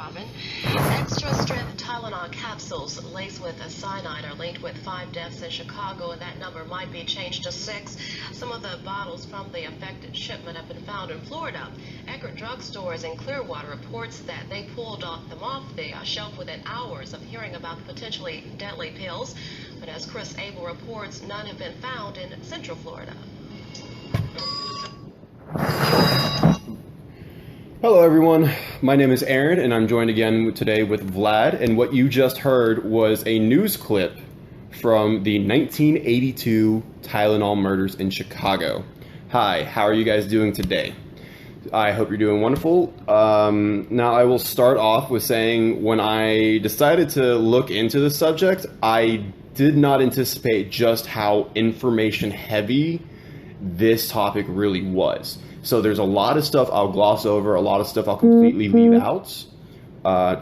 Robin. Extra-strength Tylenol capsules laced with cyanide are linked with 5 deaths in Chicago, and that number might be changed to 6. Some of the bottles from the affected shipment have been found in Florida. Eckerd Drugstores in Clearwater reports that they pulled them off the shelf within hours of hearing about the potentially deadly pills. But as Chris Abel reports, none have been found in Central Florida. Hello everyone, my name is Aaron and I'm joined again today with Vlad, and what you just heard was a news clip from the 1982 Tylenol murders in Chicago. Hi, how are you guys doing today? I hope you're doing wonderful. Now I will start off with saying when I decided to look into the subject, I did not anticipate just how information heavy this topic really was. So there's a lot of stuff I'll gloss over, a lot of stuff I'll completely leave out.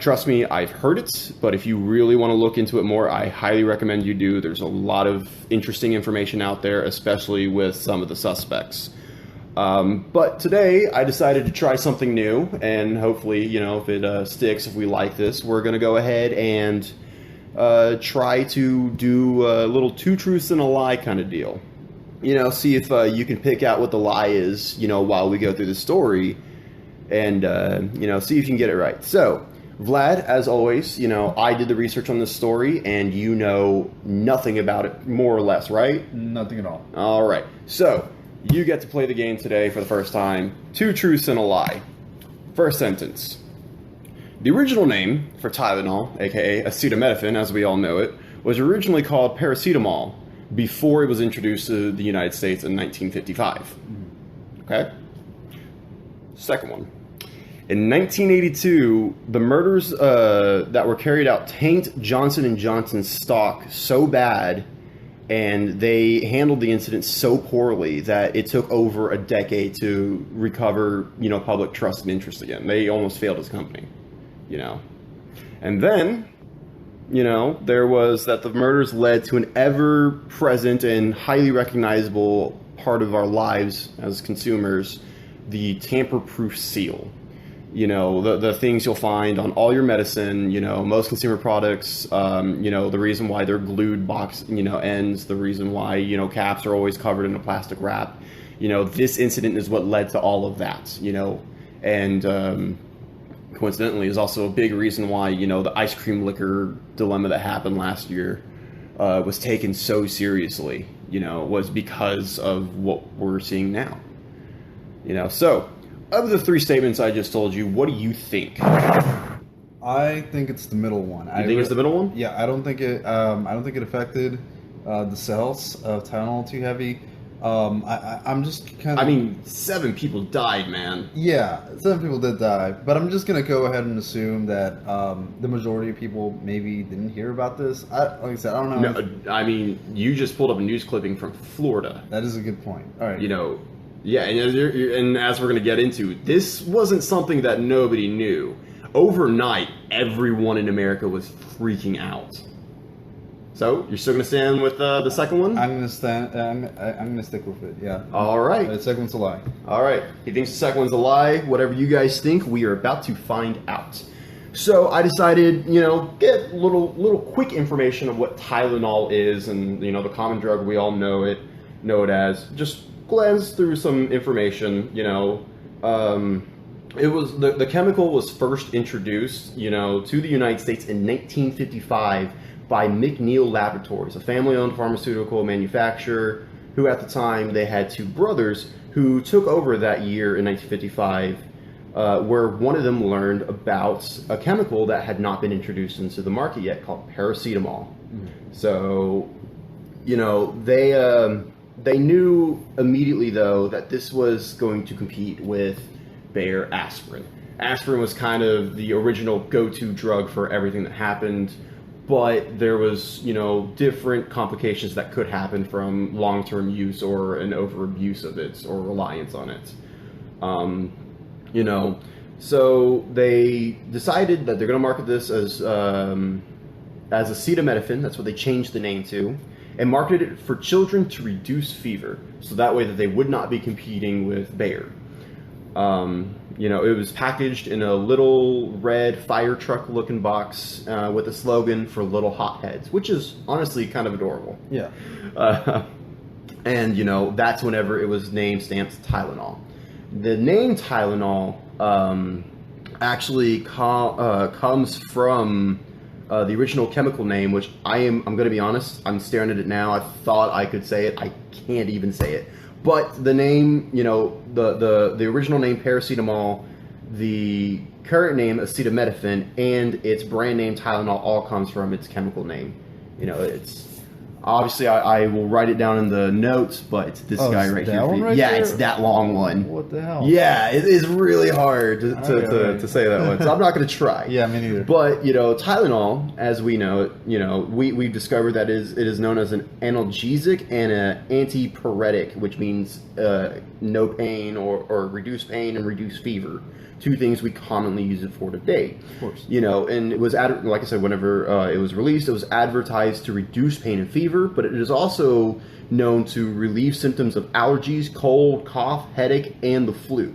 Trust me, I've heard it, but if you really want to look into it more, I highly recommend you do. There's a lot of interesting information out there, especially with some of the suspects. But today I decided to try something new, and hopefully, you know, if it sticks, if we like this, we're going to go ahead and try to do a little two truths and a lie kind of deal. You know, see if you can pick out what the lie is, you know, while we go through the story, and, you know, see if you can get it right. So, Vlad, as always, you know, I did the research on this story, and you know nothing about it, more or less, right? Nothing at all. All right. So, you get to play the game today for the first time. Two truths and a lie. First sentence. The original name for Tylenol, aka acetaminophen, as we all know it, was originally called paracetamol before it was introduced to the United States in 1955. Okay? Second one. In 1982, the murders that were carried out tanked Johnson & Johnson's stock so bad, and they handled the incident so poorly that it took over a decade to recover, you know, public trust and interest again. They almost failed as a company, you know. And then, you know, there was that the murders led to an ever-present and highly recognizable part of our lives as consumers, the tamper-proof seal. You know, the things you'll find on all your medicine, you know, most consumer products, you know, the reason why they're glued box, you know, ends, the reason why, you know, caps are always covered in a plastic wrap. You know, this incident is what led to all of that, you know, and, coincidentally, is also a big reason why, you know, the ice cream liquor dilemma that happened last year was taken so seriously, you know, was because of what we're seeing now. You know, so, of the three statements I just told you, what do you think? I think it's the middle one. You think it's the middle one? Yeah, I don't think it affected the sales of Tylenol too heavy. I'm just kind of... I mean, 7 people died, man. Yeah, 7 people did die. But I'm just going to go ahead and assume that the majority of people maybe didn't hear about this. Like I said, I don't know. No, I mean, you just pulled up a news clipping from Florida. That is a good point. All right. You know, yeah, and as we're going to get into, this wasn't something that nobody knew. Overnight, everyone in America was freaking out. So, you're still going to stand with the second one? I'm going to stick with it, yeah. All right. The second one's a lie. All right. He thinks the second one's a lie. Whatever you guys think, we are about to find out. So, I decided, you know, get little quick information of what Tylenol is and, you know, the common drug we all know it as. Just glance through some information, you know. It was the chemical was first introduced, you know, to the United States in 1955 by McNeil Laboratories, a family-owned pharmaceutical manufacturer who at the time they had 2 brothers who took over that year in 1955, where one of them learned about a chemical that had not been introduced into the market yet called paracetamol. So, you know, they knew immediately, though, that this was going to compete with Bayer aspirin. Aspirin was kind of the original go-to drug for everything that happened, but there was, you know, different complications that could happen from long-term use or an overabuse of it or reliance on it. You know, so they decided that they're going to market this as acetaminophen. That's what they changed the name to, and marketed it for children to reduce fever, so that way that they would not be competing with Bayer. You know, it was packaged in a little red fire truck looking box with a slogan for little hotheads, which is honestly kind of adorable. Yeah. And, you know, that's whenever it was name stamped Tylenol. The name Tylenol actually comes from the original chemical name, which I'm going to be honest, I'm staring at it now. I thought I could say it. I can't even say it. But the name, you know, the original name paracetamol, the current name acetaminophen, and its brand name Tylenol all comes from its chemical name. You know, it's obviously I will write it down in the notes, but it's this guy right here. One right yeah, there? it's that long one. What the hell? Yeah, it is really hard to say that one. So I'm not going to try. Yeah, me neither. But, you know, Tylenol, as we know it, you know, we've discovered that it is known as an analgesic and an antipyretic, which means no pain or reduce pain and reduce fever. Two things we commonly use it for today. Of course. You know, and it was, like I said, whenever it was released, it was advertised to reduce pain and fever, but it is also known to relieve symptoms of allergies, cold, cough, headache, and the flu.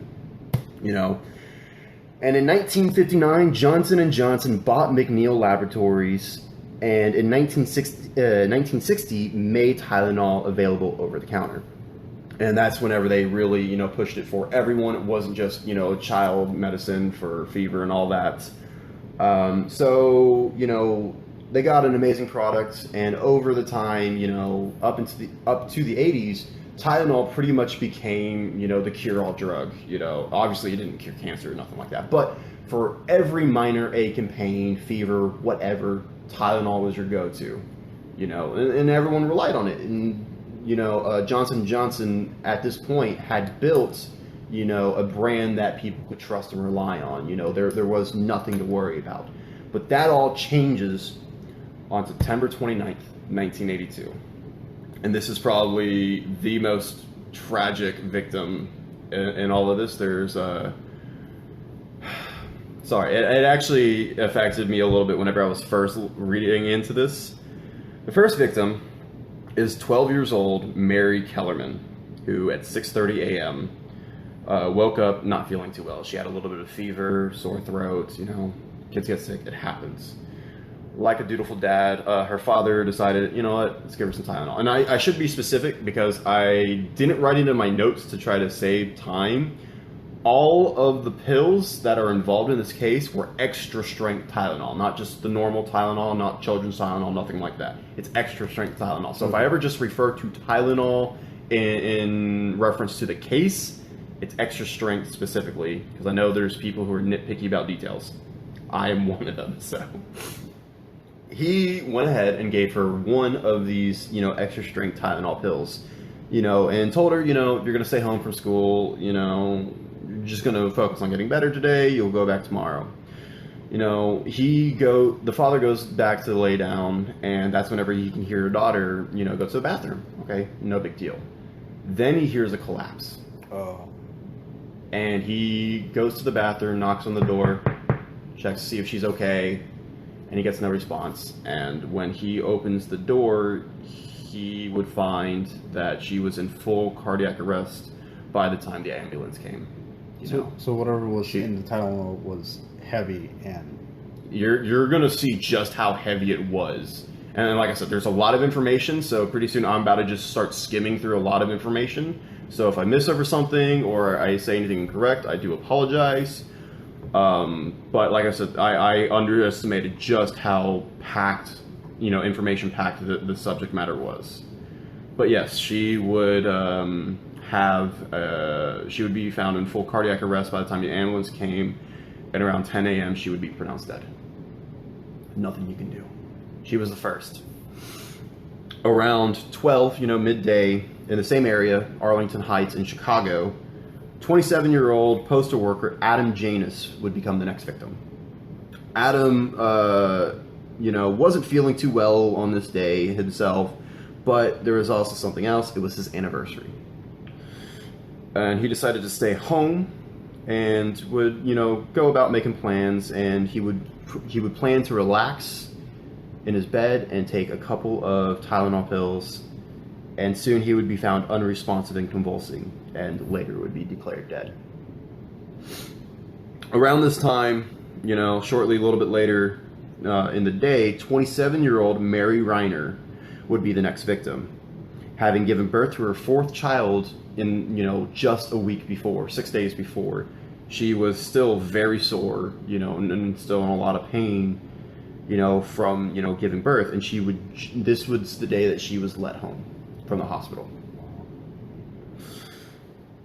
You know, and in 1959, Johnson & Johnson bought McNeil Laboratories, and in 1960 made Tylenol available over the counter. And that's whenever they really, you know, pushed it for everyone. It wasn't just, you know, child medicine for fever and all that. So, you know, they got an amazing product, and over the time, you know, up to the 80s, Tylenol pretty much became, you know, the cure-all drug. You know, obviously it didn't cure cancer or nothing like that, but for every minor ache and pain, fever, whatever, Tylenol was your go-to. You know, and everyone relied on it. And you know, Johnson & Johnson at this point had built, you know, a brand that people could trust and rely on. You know, there was nothing to worry about. But that all changes on September 29th, 1982. And this is probably the most tragic victim in all of this. There's sorry, it actually affected me a little bit whenever I was first reading into this. The first victim is 12 years old Mary Kellerman, who at 6:30 a.m. Woke up not feeling too well. She had a little bit of fever, sore throat, you know, kids get sick, it happens. Like a dutiful dad, her father decided, you know what, let's give her some Tylenol. And I should be specific because I didn't write it in my notes to try to save time. All of the pills that are involved in this case were extra strength Tylenol, not just the normal Tylenol, not children's Tylenol, nothing like that. It's extra strength Tylenol. So if I ever just refer to Tylenol in reference to the case, it's extra strength specifically, because I know there's people who are nitpicky about details. I am one of them, so. He went ahead and gave her one of these, you know, extra strength Tylenol pills, you know, and told her, you know, you're going to stay home from school, you know, you're just going to focus on getting better today, you'll go back tomorrow. You know, the father goes back to lay down, and that's whenever he can hear her daughter, you know, go to the bathroom. Okay, no big deal. Then he hears a collapse. Oh. And he goes to the bathroom, knocks on the door, checks to see if she's okay, and he gets no response. And when he opens the door, he would find that she was in full cardiac arrest by the time the ambulance came. So whatever was in the Tylenol was heavy, and you're gonna see just how heavy it was. And like I said, there's a lot of information, so pretty soon I'm about to just start skimming through a lot of information. So if I miss over something or I say anything incorrect, I do apologize. But like I said, I underestimated just how packed, you know, information packed the subject matter was. But yes, she would she would be found in full cardiac arrest by the time the ambulance came. At around 10 a.m., she would be pronounced dead. Nothing you can do. She was the first. Around 12, you know, midday, in the same area, Arlington Heights in Chicago, 27-year-old postal worker Adam Janus would become the next victim. Adam, you know, wasn't feeling too well on this day himself, but there was also something else. It was his anniversary. And he decided to stay home and would, you know, go about making plans, and he would plan to relax in his bed and take a couple of Tylenol pills, and soon he would be found unresponsive and convulsing, and later would be declared dead. Around this time, shortly a little bit later in the day, 27-year-old Mary Reiner would be the next victim, having given birth to her fourth child in, just a week before, 6 days before. She was still very sore, and still in a lot of pain, from, giving birth. And this was the day that she was let home from the hospital.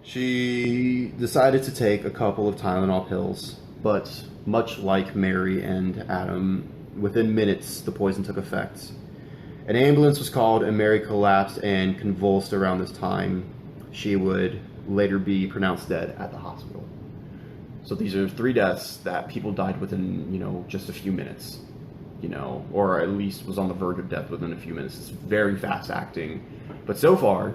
She decided to take a couple of Tylenol pills, but much like Mary and Adam, within minutes the poison took effect. An ambulance was called and Mary collapsed and convulsed around this time. She would later be pronounced dead at the hospital. So these are 3 deaths that people died within, just a few minutes, or at least was on the verge of death within a few minutes. It's very fast acting. But so far,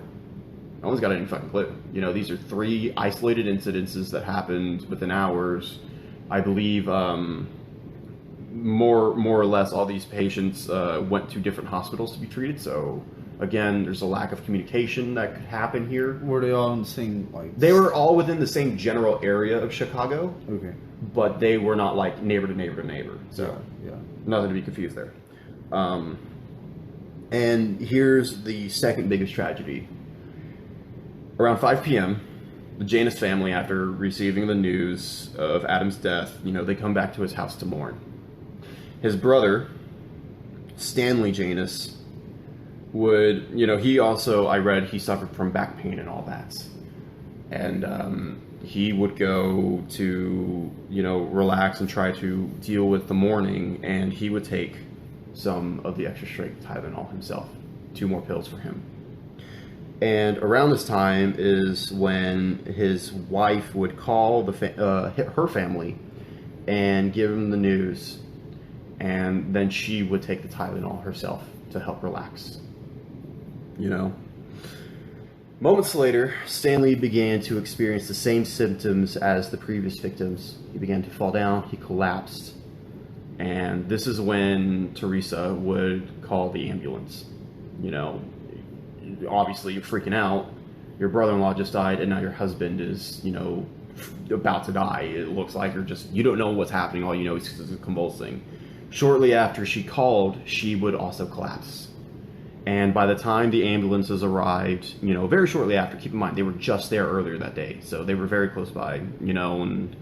no one's got any fucking clue. These are 3 isolated incidences that happened within hours. I believe more or less all these patients went to different hospitals to be treated. So again, there's a lack of communication that could happen here. Were they all in the same They were all within the same general area of Chicago. Okay. But they were not like neighbor to neighbor to neighbor. So yeah. Nothing to be confused there. And here's the second biggest tragedy. Around 5 p.m., the Jainus family, after receiving the news of Adam's death, they come back to his house to mourn. His brother, Stanley Janus, would, he also, I read, he suffered from back pain and all that. And he would go to, relax and try to deal with the mourning, and he would take some of the extra strength Tylenol himself, 2 more pills for him. And around this time is when his wife would call her family and give them the news, and then she would take the Tylenol herself to help relax. Moments later, Stanley began to experience the same symptoms as the previous victims. He began to fall down, he collapsed, and this is when Teresa would call the ambulance. Obviously you're freaking out. Your brother-in-law just died, and now your husband is, about to die. It looks like you don't know what's happening. All you know is convulsing. Shortly after she called, she would also collapse. And by the time the ambulances arrived, very shortly after, keep in mind, they were just there earlier that day. So they were very close by, and,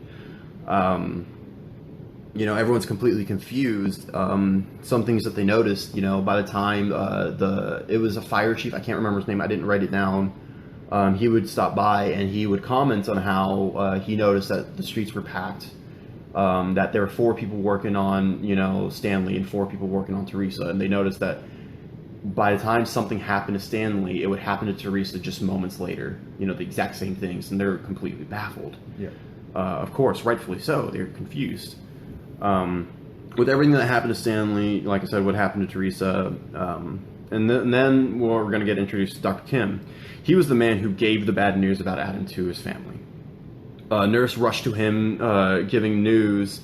everyone's completely confused. Some things that they noticed, by the time it was a fire chief, I can't remember his name, I didn't write it down. He would stop by and he would comment on how he noticed that the streets were packed, that there were 4 people working on, Stanley, and 4 people working on Teresa, and they noticed that by the time something happened to Stanley, it would happen to Teresa just moments later, the exact same things, and they're completely baffled. Yeah. Of course, rightfully so, they're confused. With everything that happened to Stanley, like I said, what happened to Teresa, and then we're going to get introduced to Dr. Kim. He was the man who gave the bad news about Adam to his family. A nurse rushed to him, giving news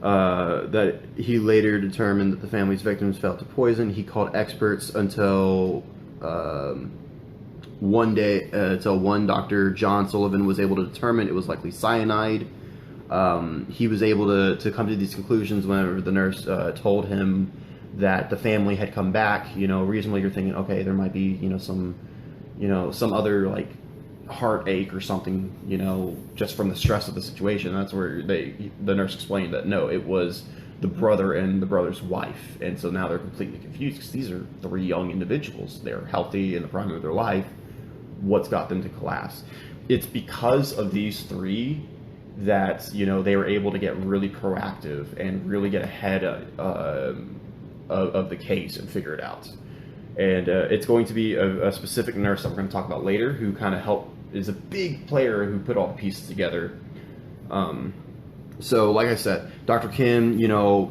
that he later determined that the family's victims fell to poison. He called experts until one Dr. John Sullivan was able to determine it was likely cyanide. He was able to come to these conclusions whenever the nurse told him that the family had come back. Reasonably you're thinking, okay, there might be, some other like heartache or something, just from the stress of the situation. That's where the nurse explained that no, it was the brother and the brother's wife. And so now they're completely confused because these are 3 young individuals. They're healthy in the prime of their life. What's got them to collapse? It's because of these 3 that, they were able to get really proactive and really get ahead of the case and figure it out. And it's going to be a specific nurse that we're going to talk about later who kind of is a big player who put all the pieces together. So like I said, Dr. Kim,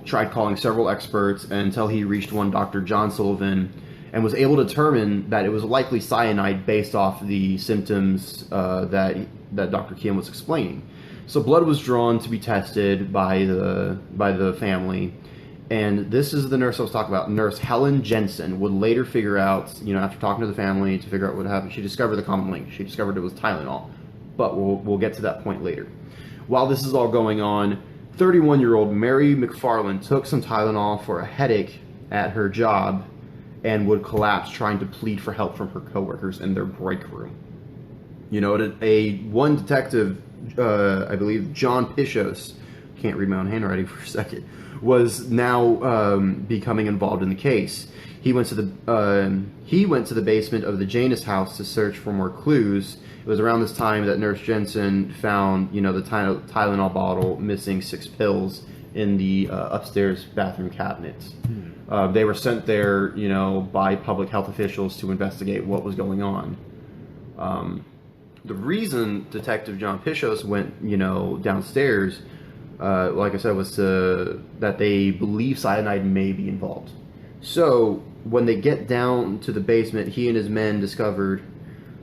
tried calling several experts until he reached one Dr. John Sullivan and was able to determine that it was likely cyanide based off the symptoms that Dr. Kim was explaining. So blood was drawn to be tested by the family. And this is the nurse I was talking about. Nurse Helen Jensen would later figure out, after talking to the family to figure out what happened, she discovered the common link. She discovered it was Tylenol. But we'll get to that point later. While this is all going on, 31-year-old Mary McFarland took some Tylenol for a headache at her job and would collapse trying to plead for help from her coworkers in their break room. You know, one detective, I believe John Pishos, can't read my own handwriting for a second, was now becoming involved in the case. He went to the basement of the Janus house to search for more clues. It was around this time that Nurse Jensen found, you know, the Tylenol bottle missing 6 pills in the upstairs bathroom cabinet. They were sent there, you know, by public health officials to investigate what was going on. The reason Detective John Pishos went, you know, downstairs, like I said, was that they believe cyanide may be involved. So when they get down to the basement, he and his men discovered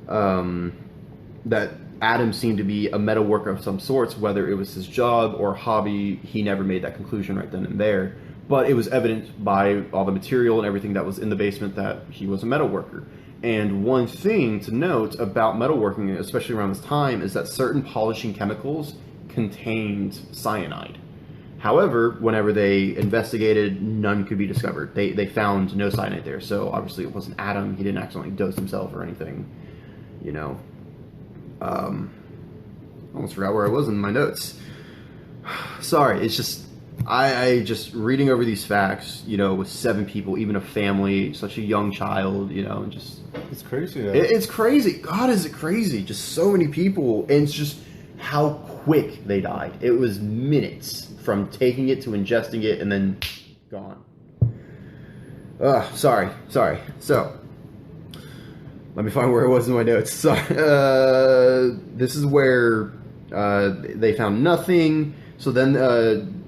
that Adam seemed to be a metal worker of some sorts. Whether it was his job or hobby, he never made that conclusion right then and there. But it was evident by all the material and everything that was in the basement that he was a metal worker. And one thing to note about metalworking, especially around this time, is that certain polishing chemicals contained cyanide. However, whenever they investigated, none could be discovered. They found no cyanide there, so obviously it wasn't Adam. He didn't accidentally dose himself or anything, you know. Almost forgot where I was in my notes. Sorry, it's just... I just reading over these facts, you know, with 7 people, even a family, such a young child, you know, and just... It's crazy. Yeah. It's crazy. God, is it crazy? Just so many people, and it's just how quick they died. It was minutes from taking it to ingesting it and then gone. Sorry. So, let me find where I was in my notes. So, this is where they found nothing. So then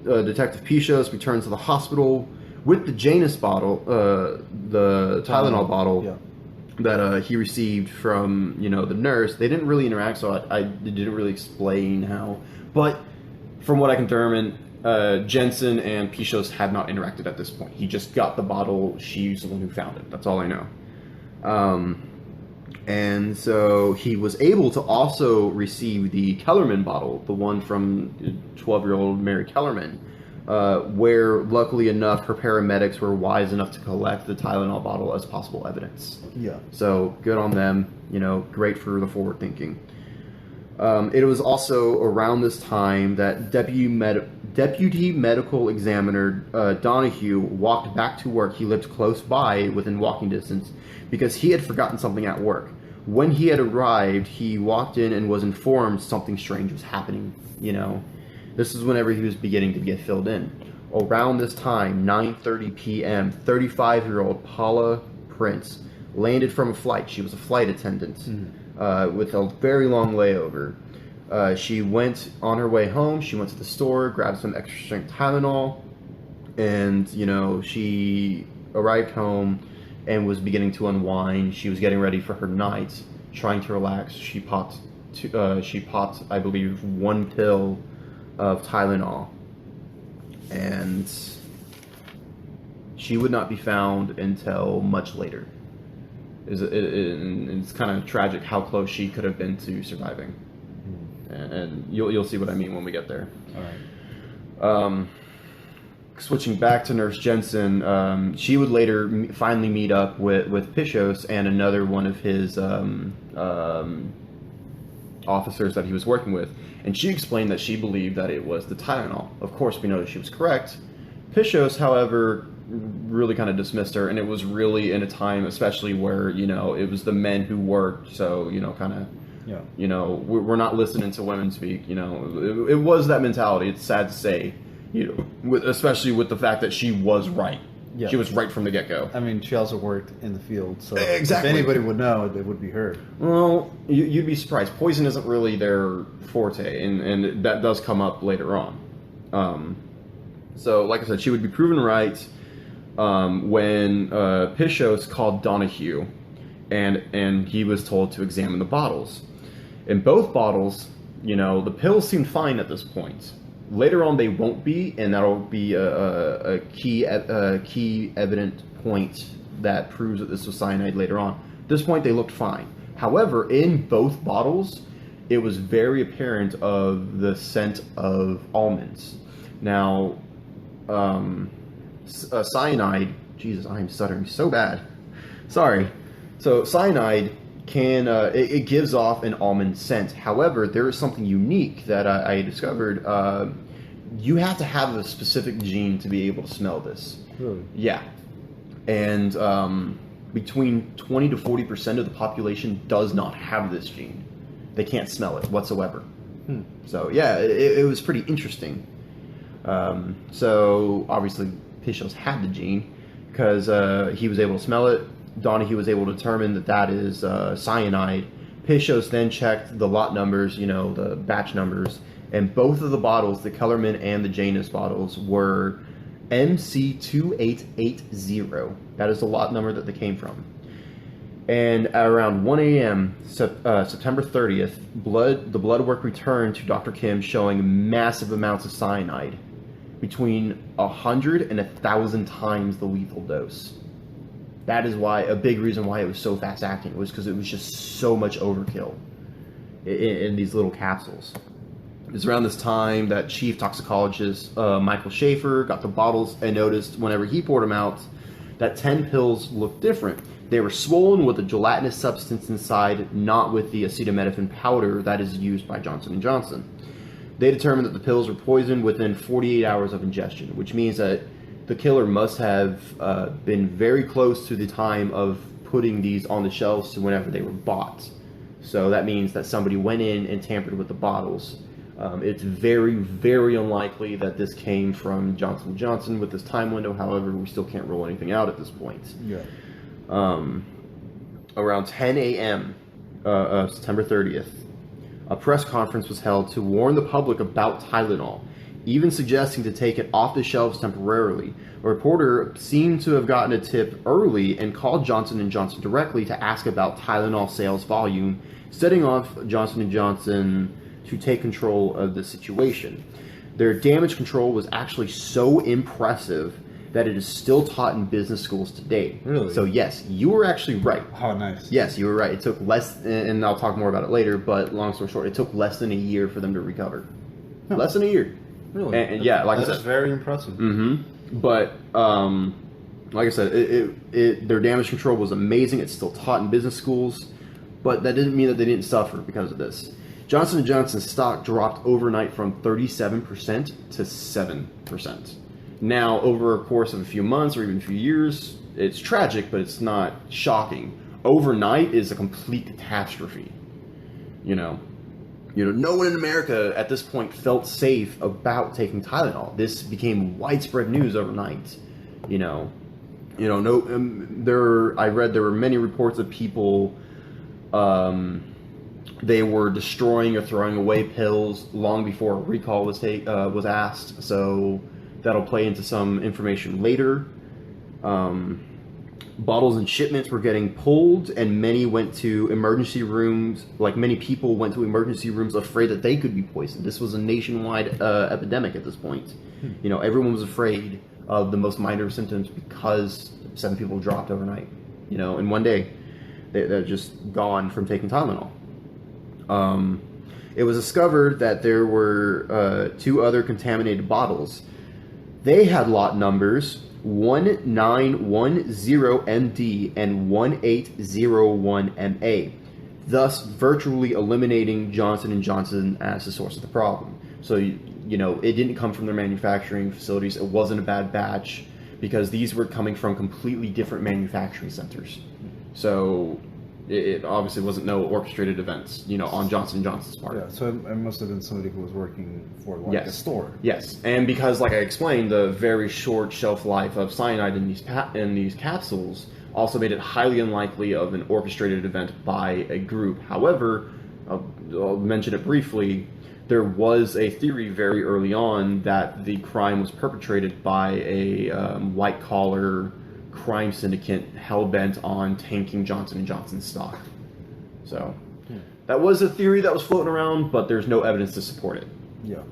Detective Pishos returns to the hospital with the Janus bottle, the Tylenol bottle that he received from, you know, the nurse. They didn't really interact, so I didn't really explain how. But from what I can determine, Jensen and Pishos had not interacted at this point. He just got the bottle. She's the one who found it. That's all I know. And so he was able to also receive the Kellerman bottle, the one from 12-year-old Mary Kellerman, where luckily enough her paramedics were wise enough to collect the Tylenol bottle as possible evidence. Yeah. So good on them. You know, great for the forward thinking. It was also around this time that Deputy Medical Examiner Donahue walked back to work. He lived close by, within walking distance, because he had forgotten something at work. When he had arrived, he walked in and was informed something strange was happening, you know. This is whenever he was beginning to get filled in. Around this time, 9:30 p.m., 35-year-old Paula Prince landed from a flight. She was a flight attendant with a very long layover. She went on her way home. She went to the store, grabbed some extra strength Tylenol, and, you know, she arrived home and was beginning to unwind. She was getting ready for her night, trying to relax. She popped, I believe, 1 pill of Tylenol, and she would not be found until much later. It's kind of tragic how close she could have been to surviving, and you'll see what I mean when we get there. All right. Switching back to Nurse Jensen, she would later finally meet up with Pishos and another one of his officers that he was working with, and she explained that she believed that it was the Tylenol. Of course, we know that she was correct. Pishos, however, really kind of dismissed her, and it was really in a time, especially where, you know, it was the men who worked, so, you know, kind of, you know, we're not listening to women speak, you know. It was that mentality. It's sad to say, you know, especially with the fact that she was right. Yeah. She was right from the get-go. I mean, she also worked in the field, so exactly. If anybody would know, it would be her. Well, you'd be surprised. Poison isn't really their forte, and that does come up later on. So, like I said, she would be proven right when Pishos called Donahue, and he was told to examine the bottles. In both bottles, you know, the pills seemed fine at this point. Later on, they won't be, and that'll be a key evident point that proves that this was cyanide later on. At this point, they looked fine. However, in both bottles, it was very apparent of the scent of almonds. Now, cyanide, Jesus, I am stuttering so bad. Sorry. So cyanide can, it gives off an almond scent. However, there is something unique that I discovered. You have to have a specific gene to be able to smell this. Really? Yeah. And between 20 to 40% of the population does not have this gene. They can't smell it whatsoever. So yeah, it was pretty interesting. So obviously Pishos had the gene because he was able to smell it. Donahue was able to determine that that is cyanide. Pishos then checked the lot numbers, the batch numbers, and both of the bottles, the Kellerman and the Janus bottles, were MC2880. That is the lot number that they came from. And at around 1 a.m., September 30th, the blood work returned to Dr. Kim showing massive amounts of cyanide, between 100 and 1,000 times the lethal dose. That is why, a big reason why it was so fast acting was because it was just so much overkill in these little capsules. It was around this time that chief toxicologist Michael Schaefer got the bottles and noticed whenever he poured them out that 10 pills looked different. They were swollen with a gelatinous substance inside, not with the acetaminophen powder that is used by Johnson & Johnson. They determined that the pills were poisoned within 48 hours of ingestion, which means that the killer must have been very close to the time of putting these on the shelves to whenever they were bought. So that means that somebody went in and tampered with the bottles. It's very, very unlikely that this came from Johnson & Johnson with this time window. However, we still can't rule anything out at this point. Yeah. Around 10 a.m. September 30th, a press conference was held to warn the public about Tylenol, even suggesting to take it off the shelves temporarily. A reporter seemed to have gotten a tip early and called Johnson & Johnson directly to ask about Tylenol sales volume, setting off Johnson & Johnson to take control of the situation. Their damage control was actually so impressive that it is still taught in business schools today. Really? So yes, you were actually right. Oh, nice. Yes, you were right. It took less, and I'll talk more about it later, but long story short, it took less than a year for them to recover. Huh. Less than a year. Really? And yeah, like I said. That's very impressive. But, like I said, their damage control was amazing. It's still taught in business schools, but that didn't mean that they didn't suffer because of this. Johnson & Johnson's stock dropped overnight from 37% to 7%. Now, over a course of a few months or even a few years, it's tragic, but it's not shocking. Overnight is a complete catastrophe. No one in America at this point felt safe about taking Tylenol. This became widespread news overnight. I read there were many reports of people. They were destroying or throwing away pills long before a recall was asked. So that'll play into some information later. Bottles and shipments were getting pulled, and many went to emergency rooms. Many people went to emergency rooms afraid that they could be poisoned. This was a nationwide epidemic at this point. Everyone was afraid of the most minor symptoms because 7 people dropped overnight. In one day, they're just gone from taking Tylenol. It was discovered that there were 2 other contaminated bottles. They had lot numbers 1910MD and 1801MA, thus virtually eliminating Johnson & Johnson as the source of the problem. So, it didn't come from their manufacturing facilities. It wasn't a bad batch because these were coming from completely different manufacturing centers. So it obviously wasn't no orchestrated events, on Johnson & Johnson's part. Yeah, so it must have been somebody who was working for a store. Yes, and because, like I explained, the very short shelf life of cyanide in these capsules also made it highly unlikely of an orchestrated event by a group. However, I'll mention it briefly, there was a theory very early on that the crime was perpetrated by a white-collar crime syndicate hell-bent on tanking Johnson & Johnson's stock. So, that was a theory that was floating around, but there's no evidence to support it. Yeah.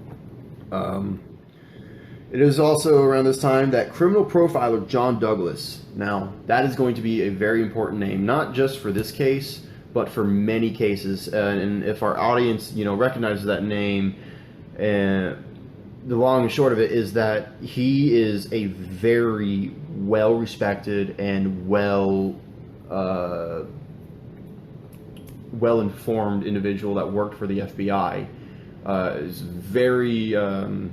It is also around this time that criminal profiler John Douglas, now that is going to be a very important name, not just for this case, but for many cases, and if our audience, recognizes that name, the long and short of it is that he is a very well-respected and well-informed individual that worked for the FBI. Is very I'm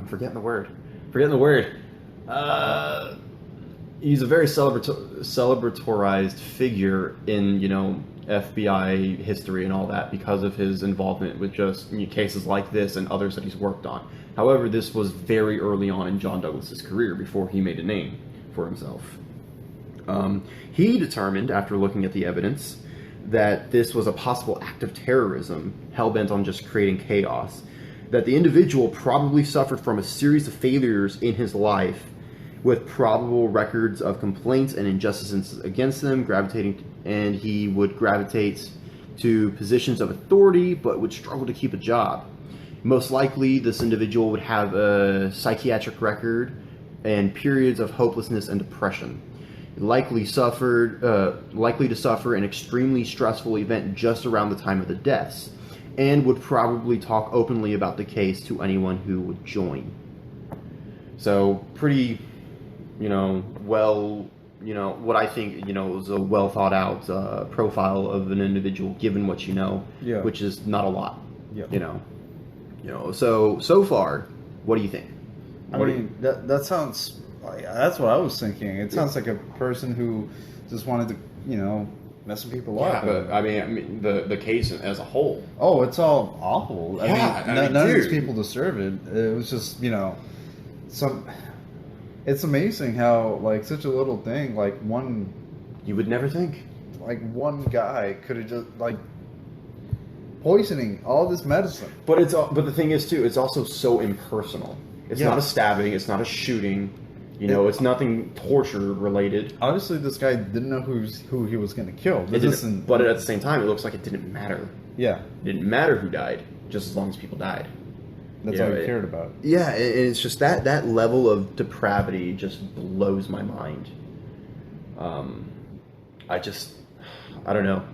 forgetting the word. He's a very celebratorized figure in FBI history and all that because of his involvement with just cases like this and others that he's worked on. However, this was very early on in John Douglas's career before he made a name for himself. He determined, after looking at the evidence, that this was a possible act of terrorism, hell-bent on just creating chaos, that the individual probably suffered from a series of failures in his life with probable records of complaints and injustices against them, and he would gravitate to positions of authority but would struggle to keep a job. Most likely, this individual would have a psychiatric record and periods of hopelessness and depression. Likely to suffer an extremely stressful event just around the time of the deaths, and would probably talk openly about the case to anyone who would join. So pretty, what I think, was a well thought out profile of an individual, given what which is not a lot. So far, what do you think? That sounds. That's what I was thinking. It sounds like a person who just wanted to, messing people up. Yeah, but I mean, the case as a whole. Oh, it's all awful. Yeah, none of these people deserve it. It was just, It's amazing how such a little thing, one. You would never think. One guy could have just poisoning all this medicine. But the thing is too, it's also so impersonal. It's not a stabbing. It's not a shooting. It's nothing torture related. Obviously, this guy didn't know who he was going to kill. But at the same time, it looks like it didn't matter. Yeah. It didn't matter who died, just as long as people died. That's all he cared about. Yeah, and it's just that level of depravity just blows my mind. I don't know.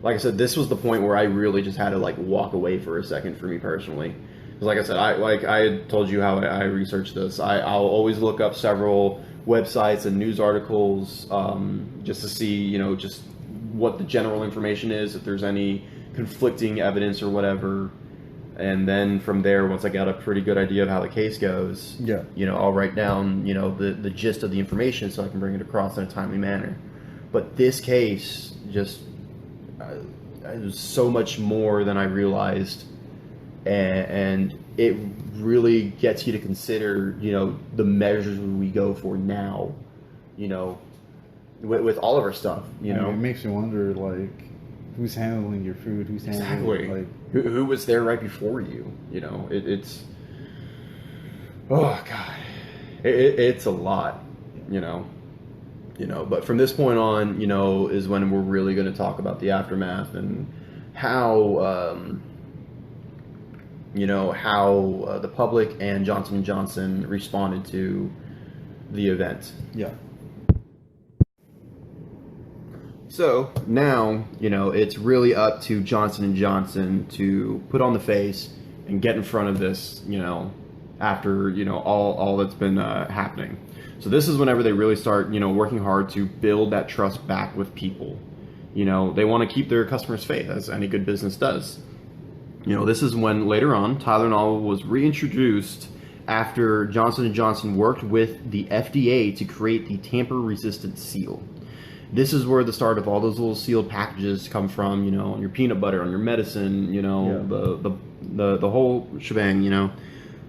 Like I said, this was the point where I really just had to walk away for a second for me personally. Like I said, I told you how I researched this. I'll always look up several websites and news articles just to see, just what the general information is, if there's any conflicting evidence or whatever. And then from there, once I got a pretty good idea of how the case goes, I'll write down, the gist of the information so I can bring it across in a timely manner. But this case just it was so much more than I realized. And it really gets you to consider, the measures we go for now, with all of our stuff, It makes you wonder, who's handling your food, who's handling, who was there right before you, it's, oh God, it's a lot, but from this point on, is when we're really going to talk about the aftermath and how, how the public and Johnson & Johnson responded to the event. Yeah. So now, it's really up to Johnson & Johnson to put on the face and get in front of this, after, all that's been happening. So this is whenever they really start, working hard to build that trust back with people. They want to keep their customers' faith, as any good business does. This is when later on Tylenol was reintroduced after Johnson & Johnson worked with the FDA to create the tamper-resistant seal. This is where the start of all those little sealed packages come from, on your peanut butter, on your medicine, the whole shebang,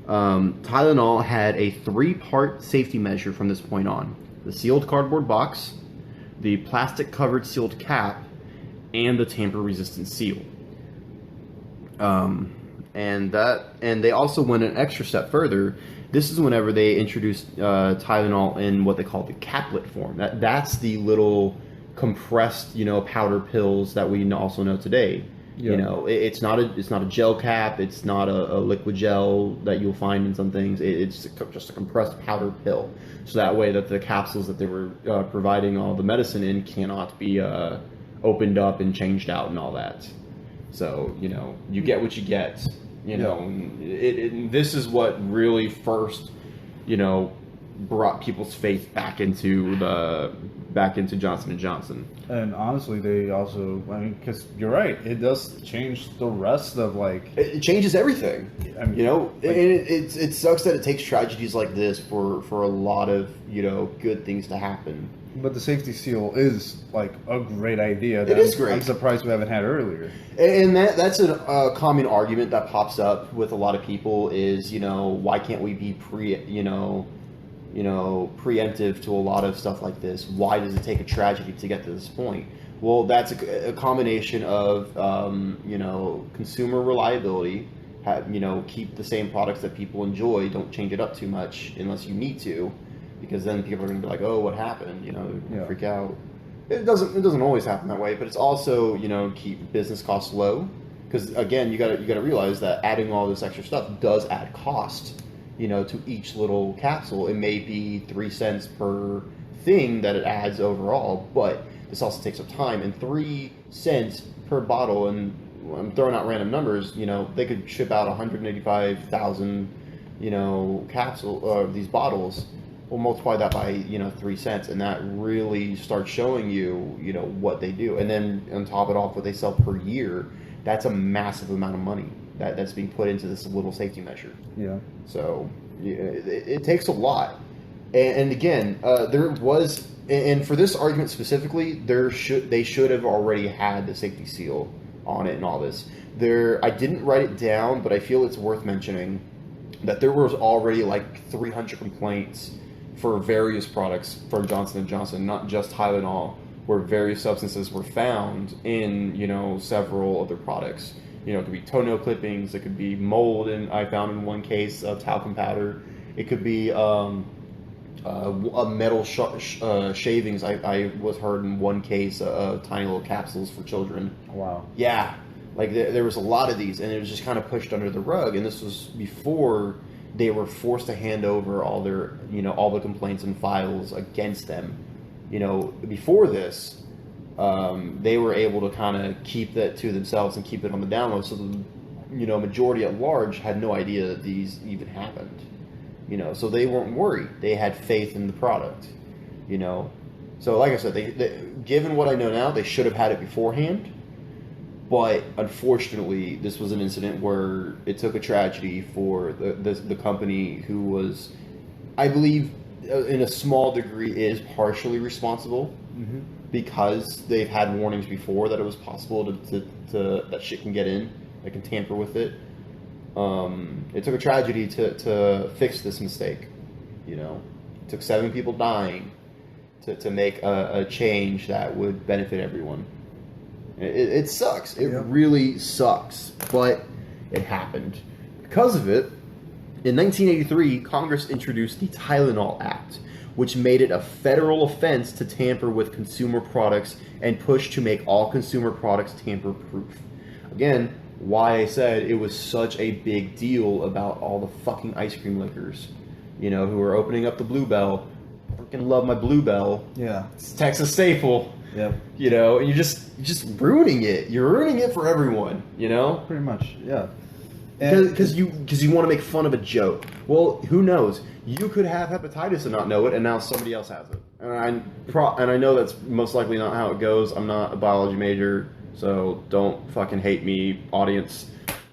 Tylenol had a 3-part safety measure from this point on. The sealed cardboard box, the plastic-covered sealed cap, and the tamper-resistant seal. And they also went an extra step further. This is whenever they introduced Tylenol in what they call the caplet form. That's the little compressed, powder pills that we also know today. Yeah. It's not a gel cap. It's not a liquid gel that you'll find in some things. It's just a compressed powder pill. So that way that the capsules that they were providing all the medicine in cannot be opened up and changed out and all that. So, you know, you get what you get. You know, this is what really first, you know, brought people's faith back into Johnson & Johnson. And honestly, they also, I mean, because you're right, it does change the rest of, like... It changes everything, I mean, you know? And it sucks that it takes tragedies like this for a lot of, you know, good things to happen. But the safety seal is, like, a great idea. It is great. I'm surprised we haven't had earlier. And that's a common argument that pops up with a lot of people is, you know, why can't we be preemptive to a lot of stuff like this? Why does it take a tragedy to get to this point? Well, that's a combination of, you know, consumer reliability, you know, keep the same products that people enjoy, don't change it up too much unless you need to, because then people are going to be like, oh, what happened? You know, freak out. It doesn't always happen that way, but it's also, you know, keep business costs low, because again, you got to realize that adding all this extra stuff does add cost, you know, to each little capsule. It may be 3 cents per thing that it adds overall, but this also takes up time, and 3 cents per bottle, and I'm throwing out random numbers, you know, they could ship out 185,000, you know, these bottles. We'll multiply that by, you know, 3 cents, and that really starts showing you, you know, what they do. And then on top of it off, what they sell per year, that's a massive amount of money that's being put into this little safety measure. Yeah. So it takes a lot. And again, there was, and for this argument specifically, they should have already had the safety seal on it and all this. I didn't write it down, but I feel it's worth mentioning that there was already like 300 complaints for various products from Johnson & Johnson, not just Tylenol, where various substances were found in, you know, several of their products. You know, it could be toenail clippings, it could be mold, and I found in one case of talcum powder. It could be a metal shavings. I was heard in one case of tiny little capsules for children. Wow. Yeah, like there was a lot of these, and it was just kind of pushed under the rug. And this was before they were forced to hand over all their, you know, all the complaints and files against them. You know, before this, they were able to kind of keep that to themselves and keep it on the down low. So the, you know, majority at large had no idea that these even happened. You know, so they weren't worried. They had faith in the product. You know, so like I said, they given what I know now, they should have had it beforehand. But unfortunately, this was an incident where it took a tragedy for the company who was, I believe, in a small degree, is partially responsible, because they've had warnings before that it was possible to that shit can get in, they can tamper with it. It took a tragedy to fix this mistake. You know, it took 7 people dying to make a change that would benefit everyone. It sucks. It really sucks, but it happened. Because of it, in 1983, Congress introduced the Tylenol Act, which made it a federal offense to tamper with consumer products and pushed to make all consumer products tamper-proof. Again, why I said it was such a big deal about all the fucking ice cream liquors, you know, who are opening up the Bluebell. Freaking love my Bluebell. Yeah. It's a Texas staple. Yep. You know, and you're just ruining it. You're ruining it for everyone, you know? Pretty much, yeah. Because you want to make fun of a joke. Well, who knows? You could have hepatitis and not know it, and now somebody else has it. And I know that's most likely not how it goes. I'm not a biology major, so don't fucking hate me, audience.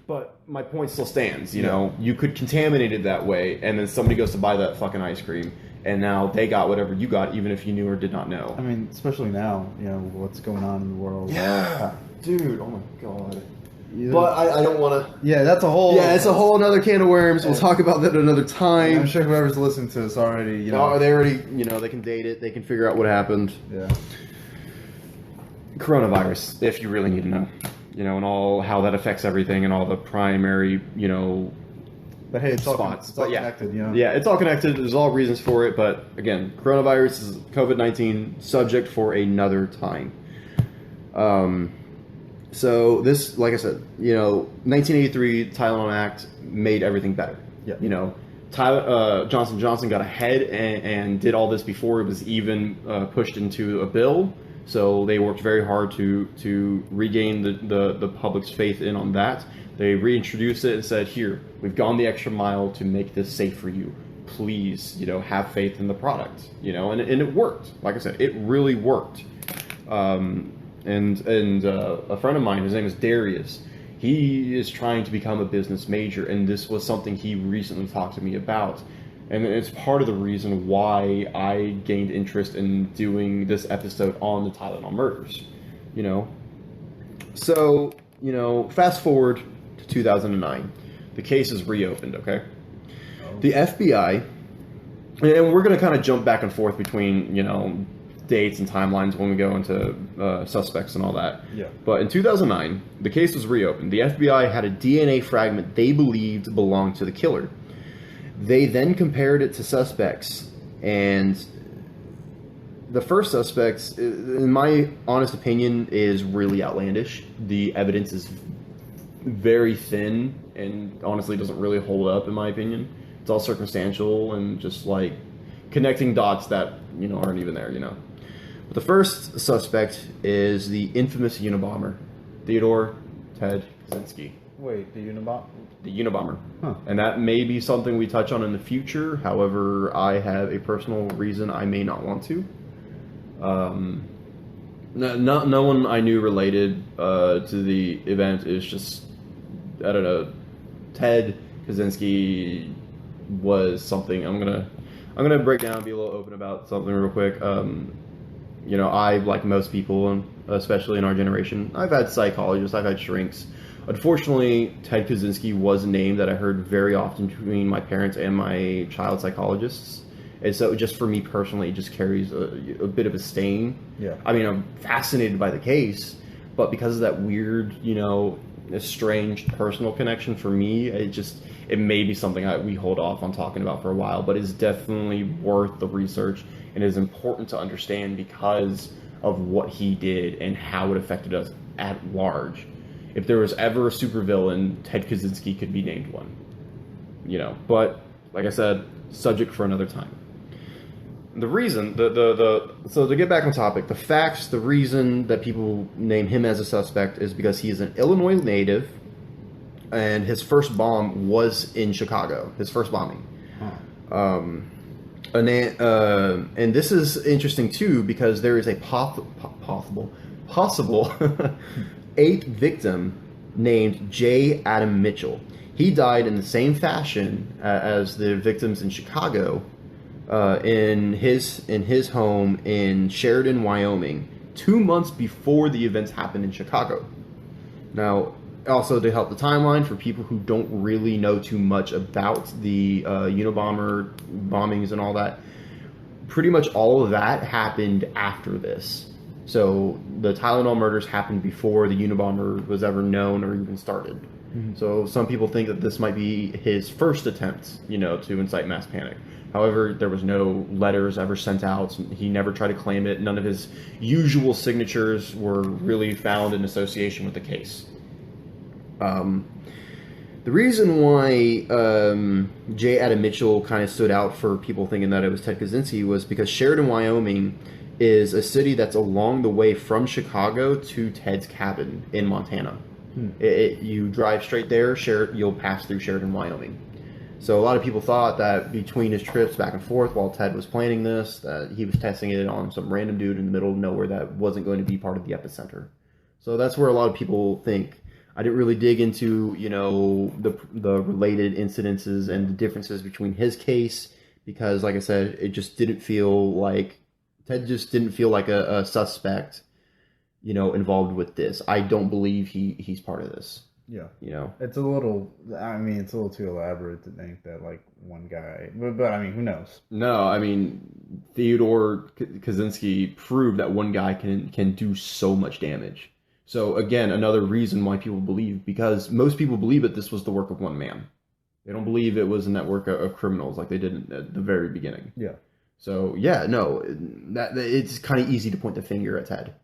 But my point still stands, you know? You could contaminate it that way, and then somebody goes to buy that fucking ice cream, and now they got whatever you got, even if you knew or did not know. I mean, especially now, you know, what's going on in the world. Yeah. Dude, oh my god. But I don't want to... Yeah, that's a whole... Yeah, it's a whole another can of worms. We'll talk about that another time. I'm sure whoever's listening to us already, you know... they already, you know, they can date it. They can figure out what happened. Yeah. Coronavirus, if you really need to know. You know, and all how that affects everything and all the primary, you know... But hey, it's all connected, you know? Yeah, it's all connected. There's all reasons for it. But again, coronavirus is COVID-19, subject for another time. So this, like I said, you know, 1983 Tylenol Act made everything better. Yeah. You know, Johnson & Johnson got ahead and did all this before it was even pushed into a bill. So they worked very hard to regain the public's faith in on that. They reintroduced it and said, here, we've gone the extra mile to make this safe for you. Please, have faith in the product, and it worked. Like I said, it really worked. And a friend of mine, his name is Darius, he is trying to become a business major, and this was something he recently talked to me about. And it's part of the reason why I gained interest in doing this episode on the Tylenol murders, So, fast forward to 2009. The case is reopened, okay? Oh. The FBI, and we're going to kind of jump back and forth between, dates and timelines when we go into suspects and all that. Yeah. But in 2009, the case was reopened. The FBI had a DNA fragment they believed belonged to the killer. They then compared it to suspects, and the first suspects, in my honest opinion, is really outlandish. The evidence is very thin and honestly doesn't really hold up, in my opinion. It's all circumstantial and just like connecting dots that, aren't even there, But the first suspect is the infamous Unabomber, Theodore Ted Kaczynski. Wait, the Unabomber? The Unabomber. Huh. And that may be something we touch on in the future. However, I have a personal reason I may not want to. No one I knew related to the event is just, I don't know, Ted Kaczynski was something. I'm gonna break down and be a little open about something real quick. I, like most people, especially in our generation, I've had psychologists, I've had shrinks. Unfortunately, Ted Kaczynski was a name that I heard very often between my parents and my child psychologists. And so just for me personally, it just carries a bit of a stain. Yeah. I mean, I'm fascinated by the case, but because of that weird, estranged personal connection for me, it may be something we hold off on talking about for a while, but it's definitely worth the research and is important to understand because of what he did and how it affected us at large. If there was ever a supervillain, Ted Kaczynski could be named one. But like I said, subject for another time. The reason, so to get back on topic, the reason that people name him as a suspect is because he is an Illinois native, and his first bomb was in Chicago. His first bombing. Huh. And this is interesting too because there is a possible eighth victim named J. Adam Mitchell. He died in the same fashion as the victims in Chicago, in his home in Sheridan, Wyoming, 2 months before the events happened in Chicago. Now, also to help the timeline for people who don't really know too much about the Unabomber bombings and all that, pretty much all of that happened after this. So the Tylenol murders happened before the Unabomber was ever known or even started. Mm-hmm. So some people think that this might be his first attempt, to incite mass panic. However, there was no letters ever sent out. He never tried to claim it. None of his usual signatures were really found in association with the case. The reason why J. Adam Mitchell kind of stood out for people thinking that it was Ted Kaczynski was because Sheridan, Wyoming is a city that's along the way from Chicago to Ted's cabin in Montana. You drive straight there, you'll pass through Sheridan, Wyoming. So a lot of people thought that between his trips back and forth while Ted was planning this, that he was testing it on some random dude in the middle of nowhere that wasn't going to be part of the epicenter. So that's where a lot of people think. I didn't really dig into, the related incidences and the differences between his case because, like I said, it just didn't feel like Ted just didn't feel like a suspect, involved with this. I don't believe he's part of this. Yeah. It's a little too elaborate to think that, one guy... But who knows? No, Theodore Kaczynski proved that one guy can do so much damage. So, again, another reason why people believe, because most people believe that this was the work of one man. They don't believe it was a network of criminals like they did at the very beginning. Yeah. So, that it's kind of easy to point the finger at Ted.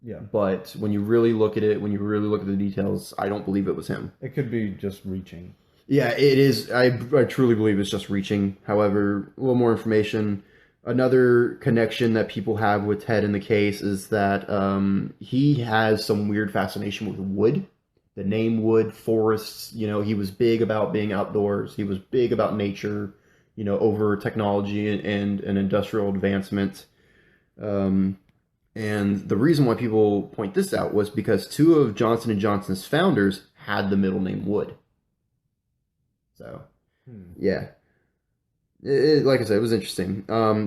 Yeah. But when you really look at it, when you really look at the details, I don't believe it was him. It could be just reaching. Yeah, it is. I truly believe it's just reaching. However, a little more information. Another connection that people have with Ted in the case is that he has some weird fascination with wood. The name wood, forests, he was big about being outdoors. He was big about nature, over technology and industrial advancement. And the reason why people point this out was because 2 of Johnson & Johnson's founders had the middle name Wood. So, yeah. Like I said, it was interesting.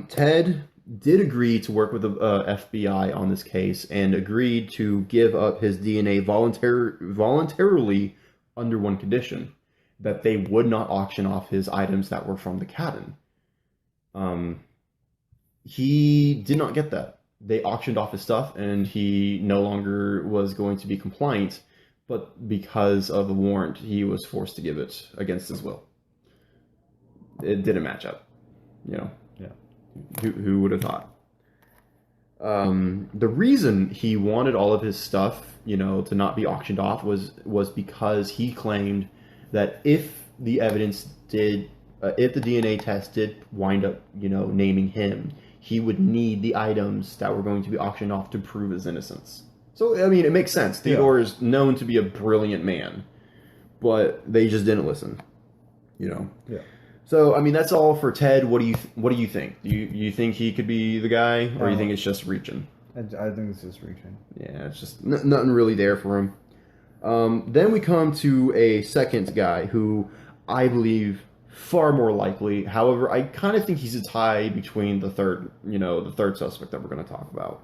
Ted did agree to work with the FBI on this case and agreed to give up his DNA voluntarily under one condition, that they would not auction off his items that were from the cabin. He did not get that. They auctioned off his stuff, and he no longer was going to be compliant, but because of the warrant, he was forced to give it against his will. It didn't match up, Yeah. Who would have thought? The reason he wanted all of his stuff, to not be auctioned off was because he claimed that if the evidence if the DNA test did wind up, naming him, he would need the items that were going to be auctioned off to prove his innocence. So, I mean, it makes sense. Theodore is known to be a brilliant man, but they just didn't listen, Yeah. So, I mean, that's all for Ted. What do you think? Do you think he could be the guy, or do you think it's just reaching? I think it's just reaching. Yeah, it's just nothing really there for him. Then we come to a second guy who I believe far more likely. However, I kind of think he's a tie between the third suspect that we're going to talk about.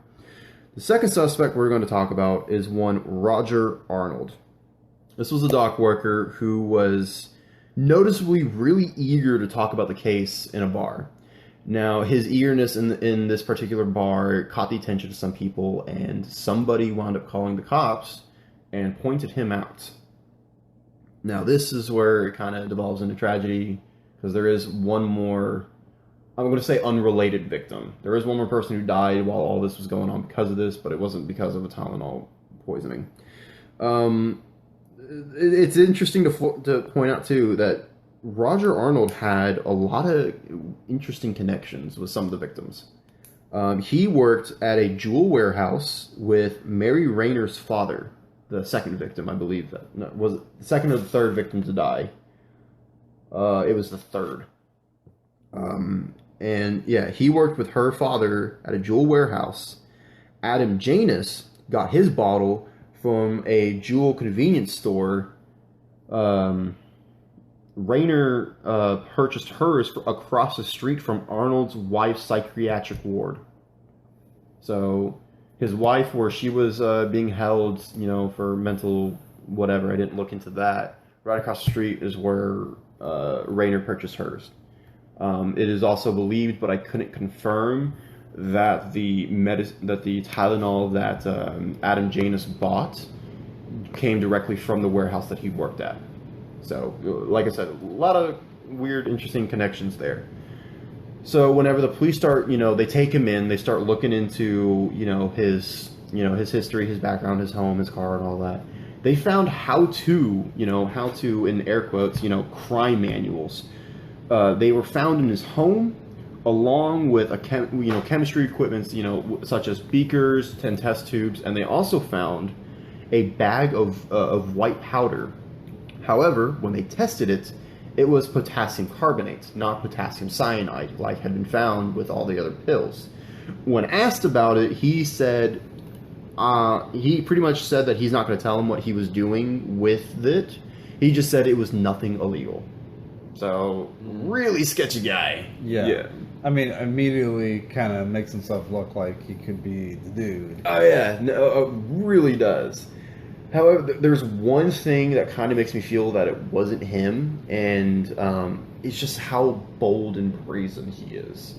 The second suspect we're going to talk about is one Roger Arnold. This was a dock worker who was noticeably really eager to talk about the case in a bar. Now, his eagerness in this particular bar caught the attention of some people, and somebody wound up calling the cops and pointed him out. Now, this is where it kind of devolves into tragedy, because there is one more, I'm going to say unrelated victim. There is one more person who died while all this was going on because of this, but it wasn't because of a Tylenol poisoning. It's interesting to point out, too, that Roger Arnold had a lot of interesting connections with some of the victims. He worked at a jewel warehouse with Mary Reiner's father, the second victim, I believe. Was it the second or the third victim to die? It was the third. And yeah, he worked with her father at a jewel warehouse. Adam Janus got his bottle from a jewel convenience store. Reiner purchased hers across the street from Arnold's wife's psychiatric ward. So his wife, where she was being held, for mental whatever, I didn't look into that. Right across the street is where Reiner purchased hers. It is also believed, but I couldn't confirm, that the Tylenol that Adam Janus bought came directly from the warehouse that he worked at. So, like I said, a lot of weird, interesting connections there. So, whenever the police start, they take him in, they start looking into, his history, his background, his home, his car, and all that. They found how to, in air quotes, crime manuals. They were found in his home, along with chemistry equipment, such as beakers and test tubes, and they also found a bag of white powder. However, when they tested it, it was potassium carbonate, not potassium cyanide, like had been found with all the other pills. When asked about it, he said, he pretty much said that he's not going to tell him what he was doing with it. He just said it was nothing illegal. So, really sketchy guy. Yeah. I mean, immediately kind of makes himself look like he could be the dude. Oh, yeah. No, really does. However, there's one thing that kind of makes me feel that it wasn't him, and it's just how bold and brazen he is.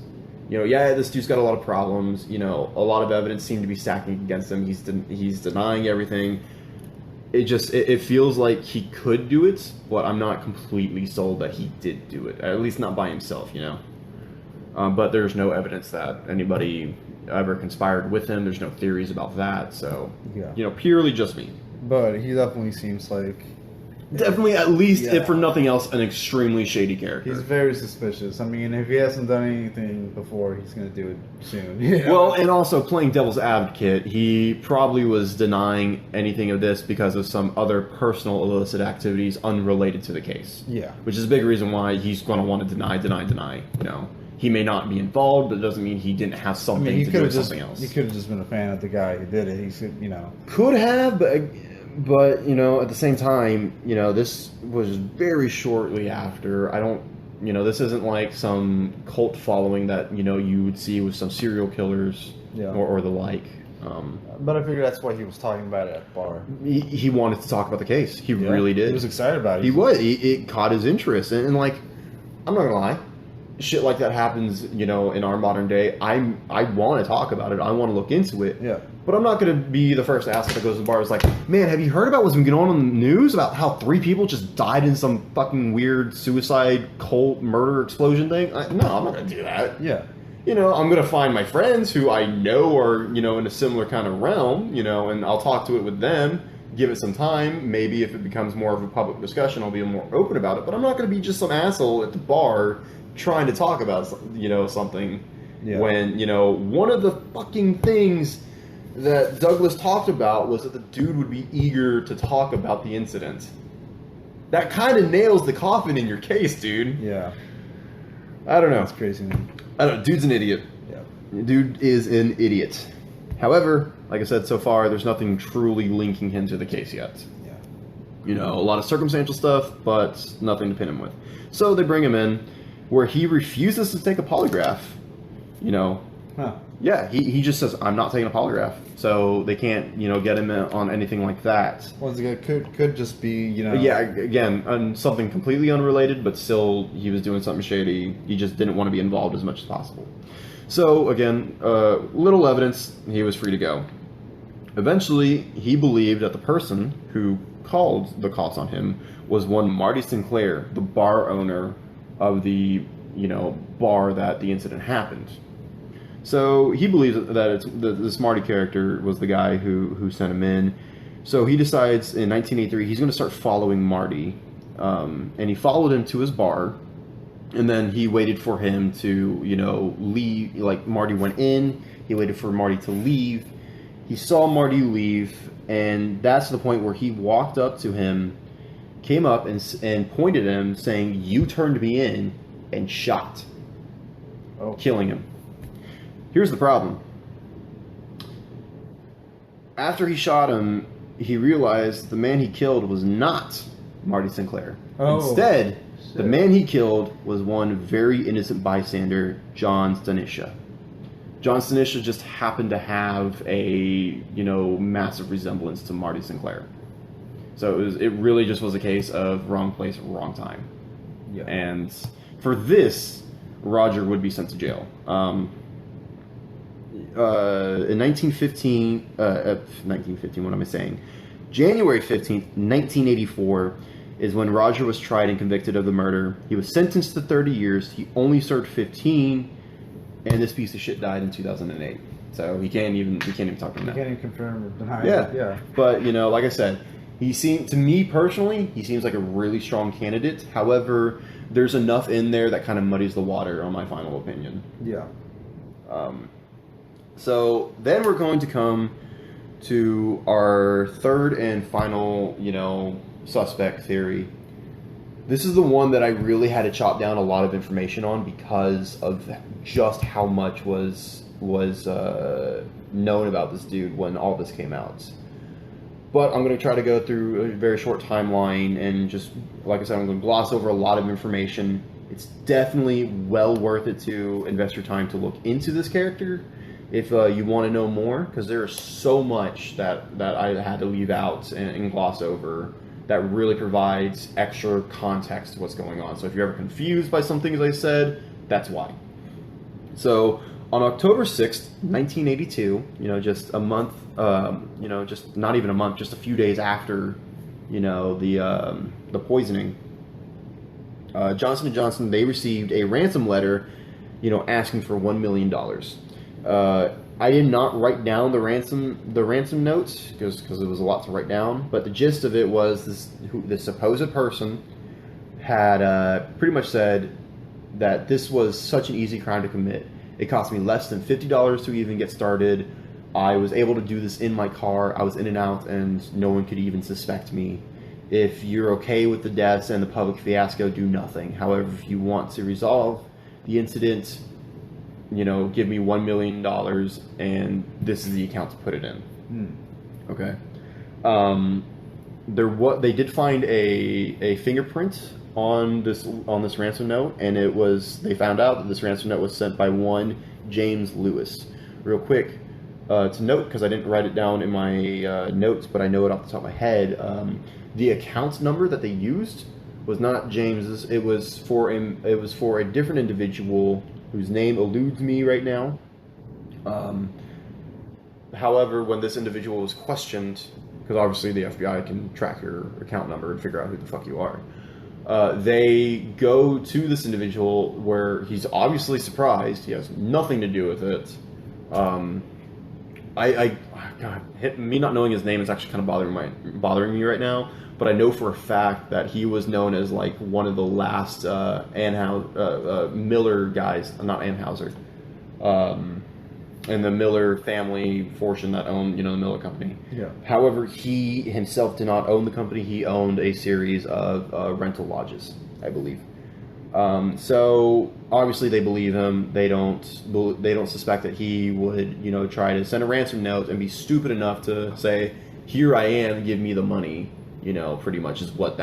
This dude's got a lot of problems. A lot of evidence seemed to be stacking against him. He's denying everything. It feels like he could do it, but I'm not completely sold that he did do it. At least not by himself, But there's no evidence that anybody ever conspired with him. There's no theories about that. So, purely just me. But he definitely seems like Definitely, at least, Yeah. if for nothing else, an extremely shady character. He's very suspicious. I mean, if he hasn't done anything before, he's going to do it soon. Yeah. Well, and also playing devil's advocate, he probably was denying anything of this because of some other personal illicit activities unrelated to the case. Yeah. Which is a big reason why he's going to want to deny. You know, he may not be involved, but it doesn't mean he didn't have something he to could do have with just something else. he could have just been a fan of the guy who did it. He should, Could have, but you know, at the same time, you know, this was very shortly after. This isn't like some cult following that, you know, you would see with some serial killers or the like. But I figure that's why he was talking about it at the bar. He wanted to talk about the case. He really did. He was excited about it. He was. It caught his interest, and like, I'm not gonna lie, shit like that happens, you know, in our modern day. I want to talk about it. I want to look into it. Yeah. But I'm not going to be the first asshole that goes to the bar. It's like, man, have you heard about what's been going on in the news about how 3 people just died in some fucking weird suicide, cult, murder explosion thing? No, I'm not going to do that. Yeah. You know, I'm going to find my friends who I know are, you know, in a similar kind of realm, you know, and I'll talk to it with them, give it some time. Maybe if it becomes more of a public discussion, I'll be more open about it. But I'm not going to be just some asshole at the bar trying to talk about, you know, something when, you know, one of the fucking things that Douglas talked about was that the dude would be eager to talk about the incident. That kind of nails the coffin in your case, dude. Yeah. I don't know. That's crazy, man. I don't know. Dude's an idiot. Yeah. Dude is an idiot. However, like I said, so far, there's nothing truly linking him to the case yet. Yeah. You know, a lot of circumstantial stuff, but nothing to pin him with. So they bring him in, where he refuses to take a polygraph. You know. Huh. Yeah, he just says, I'm not taking a polygraph. So they can't, you know, get him on anything like that. Once again, could just be, you know. Yeah, again, on something completely unrelated, but still he was doing something shady. He just didn't want to be involved as much as possible. So, again, little evidence, he was free to go. Eventually, he believed that the person who called the cops on him was one Marty Sinclair, the bar owner of the, you know, bar that the incident happened. So he believes that this Marty character was the guy who sent him in. So he decides in 1983 he's going to start following Marty, and he followed him to his bar, and then he waited for him to, you know, leave. Like, Marty went in, he waited for Marty to leave. He saw Marty leave, and that's the point where he walked up to him, came up and pointed at him, saying, "You turned me in," and shot, killing him. Here's the problem. After he shot him, he realized the man he killed was not Marty Sinclair. Instead, the man he killed was one very innocent bystander, John Stanisha. John Stanisha just happened to have a, you know, massive resemblance to Marty Sinclair. So it really just was a case of wrong place, wrong time. Yeah. And for this, Roger would be sent to jail. In 1915, what am I saying? January 15th, 1984 is when Roger was tried and convicted of the murder. He was sentenced to 30 years. He only served 15, and this piece of shit died in 2008. So we can't even talk to him now. You can't even confirm or deny Yeah. it. Yeah. But, you know, like I said, to me personally, he seems like a really strong candidate. However, there's enough in there that kind of muddies the water on my final opinion. Yeah. So then we're going to come to our third and final, you know, suspect theory. This is the one that I really had to chop down a lot of information on because of just how much was known about this dude when all this came out. But I'm going to try to go through a very short timeline and just, like I said, I'm going to gloss over a lot of information. It's definitely well worth it to invest your time to look into this character if you want to know more, because there is so much that I had to leave out and gloss over that really provides extra context to what's going on. So if you're ever confused by some things I said, that's why. So on October 6th, 1982, you know, just a month, you know, just not even a month, just a few days after, you know, the poisoning, Johnson & Johnson, they received a ransom letter, you know, asking for $1 million. I did not write down the ransom notes because it was a lot to write down. But the gist of it was this supposed person had pretty much said that this was such an easy crime to commit. It cost me less than $50 to even get started. I was able to do this in my car. I was in and out, and no one could even suspect me. If you're okay with the deaths and the public fiasco, do nothing. However, if you want to resolve the incident, give me $1 million, and this is the account to put it in. Okay. They did find a fingerprint on this ransom note, and they found out that this ransom note was sent by one James Lewis. Real quick, to note, because I didn't write it down in my notes, but I know it off the top of my head. The account number that they used was not James's. It was for a different individual whose name eludes me right now. However, when this individual was questioned, because obviously the FBI can track your account number and figure out who the fuck you are, they go to this individual where he's obviously surprised. He has nothing to do with it. God, me not knowing his name is actually kind of bothering me right now. But I know for a fact that he was known as like one of the last Miller guys, not Anheuser, and the Miller family fortune that owned, the Miller company. Yeah. However, he himself did not own the company. He owned a series of rental lodges, I believe. So obviously they believe him. They don't suspect that he would, try to send a ransom note and be stupid enough to say, "Here I am, give me the money." Pretty much is what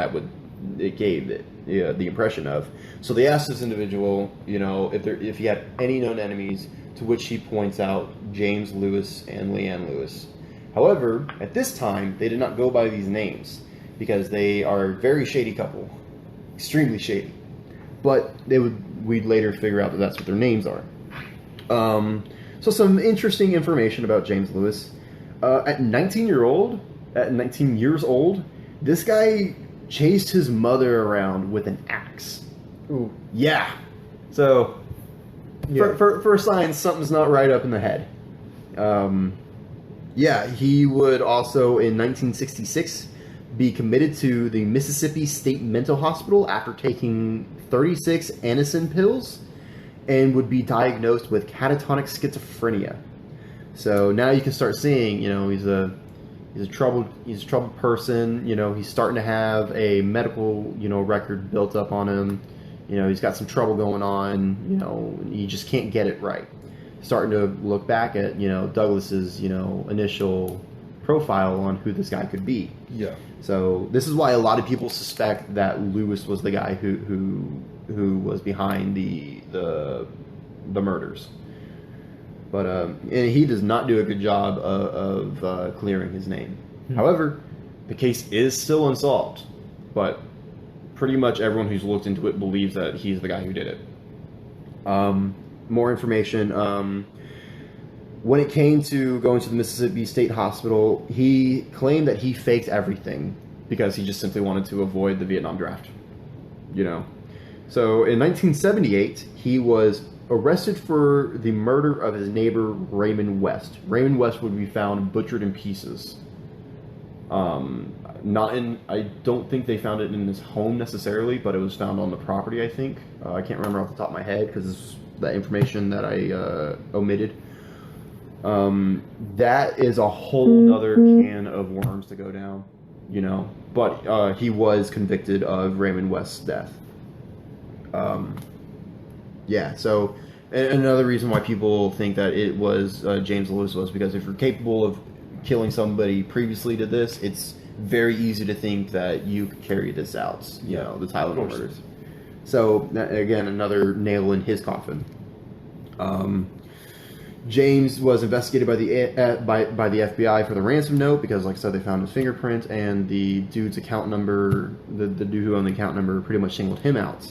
it gave the impression of. So they asked this individual, if he had any known enemies, to which he points out James Lewis and Leanne Lewis. However, at this time, they did not go by these names because they are a very shady couple, extremely shady. But we'd later figure out that that's what their names are. So some interesting information about James Lewis. At 19 years old, this guy chased his mother around with an axe. Ooh. Yeah. So, Yeah. For science, something's not right up in the head. He would also, in 1966, be committed to the Mississippi State Mental Hospital after taking 36 Anacin pills, and would be diagnosed with catatonic schizophrenia. So now you can start seeing, he's a troubled person. He's starting to have a medical, record built up on him. He's got some trouble going on. He just can't get it right. Starting to look back at, Douglas's, initial profile on who this guy could be. Yeah. So this is why a lot of people suspect that Lewis was the guy who was behind the murders. But and he does not do a good job of clearing his name. However, the case is still unsolved. But pretty much everyone who's looked into it believes that he's the guy who did it. More information. When it came to going to the Mississippi State Hospital, he claimed that he faked everything because he just simply wanted to avoid the Vietnam draft. So in 1978, he was arrested for the murder of his neighbor Raymond West. Raymond West would be found butchered in pieces. I don't think they found it in his home necessarily, but it was found on the property, I think. I can't remember off the top of my head because it's that information that I omitted. That is a whole nother can of worms to go down, but he was convicted of Raymond West's death. So another reason why people think that it was James Lewis was because if you're capable of killing somebody previously to this, it's very easy to think that you could carry this out, the Tylenol murders. So, again, another nail in his coffin. James was investigated by the FBI for the ransom note because, like I said, they found his fingerprint, and the dude's account number, the dude who owned the account number, pretty much singled him out.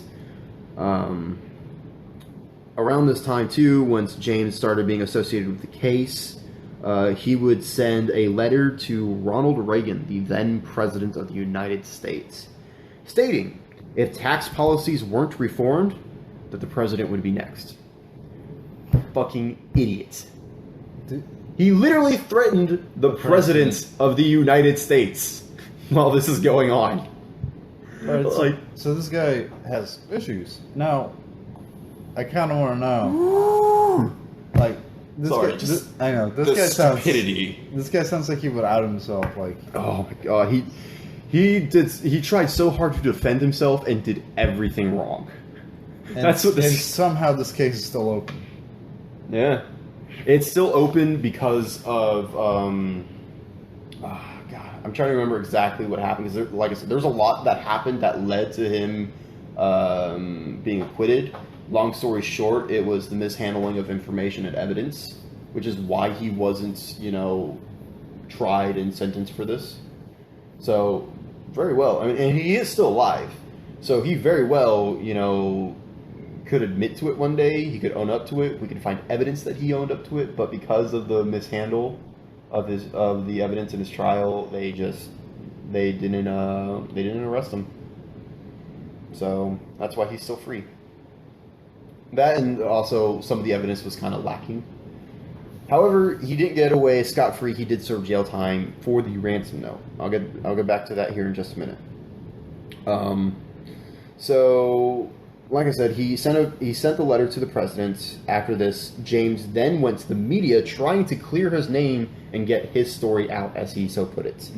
Around this time, too, once James started being associated with the case, he would send a letter to Ronald Reagan, the then President of the United States, stating if tax policies weren't reformed, that the president would be next. Fucking idiot. He literally threatened the president of the United States while this is going on. All right, so this guy has issues. Now, I kind of want to know, like, this Sorry, guy, just I know this the guy stupidity. sounds. This guy sounds like he would out himself. Like, Oh my god, he tried so hard to defend himself and did everything wrong. That's what and this. somehow this case is still open. Yeah, it's still open because of God, I'm trying to remember exactly what happened. Because like I said, there's a lot that happened that led to him being acquitted. Long story short, it was the mishandling of information and evidence, which is why he wasn't, tried and sentenced for this. So, very well. I mean, and he is still alive. So he very well, could admit to it one day. He could own up to it. We could find evidence that he owned up to it. But because of the mishandle of the evidence in his trial, they didn't arrest him. So that's why he's still free. That, and also some of the evidence was kind of lacking. However, he didn't get away scot-free. He did serve jail time for the ransom note. I'll get back to that here in just a minute. So, like I said, he sent the letter to the president. After this, James then went to the media trying to clear his name and get his story out, as he so put it.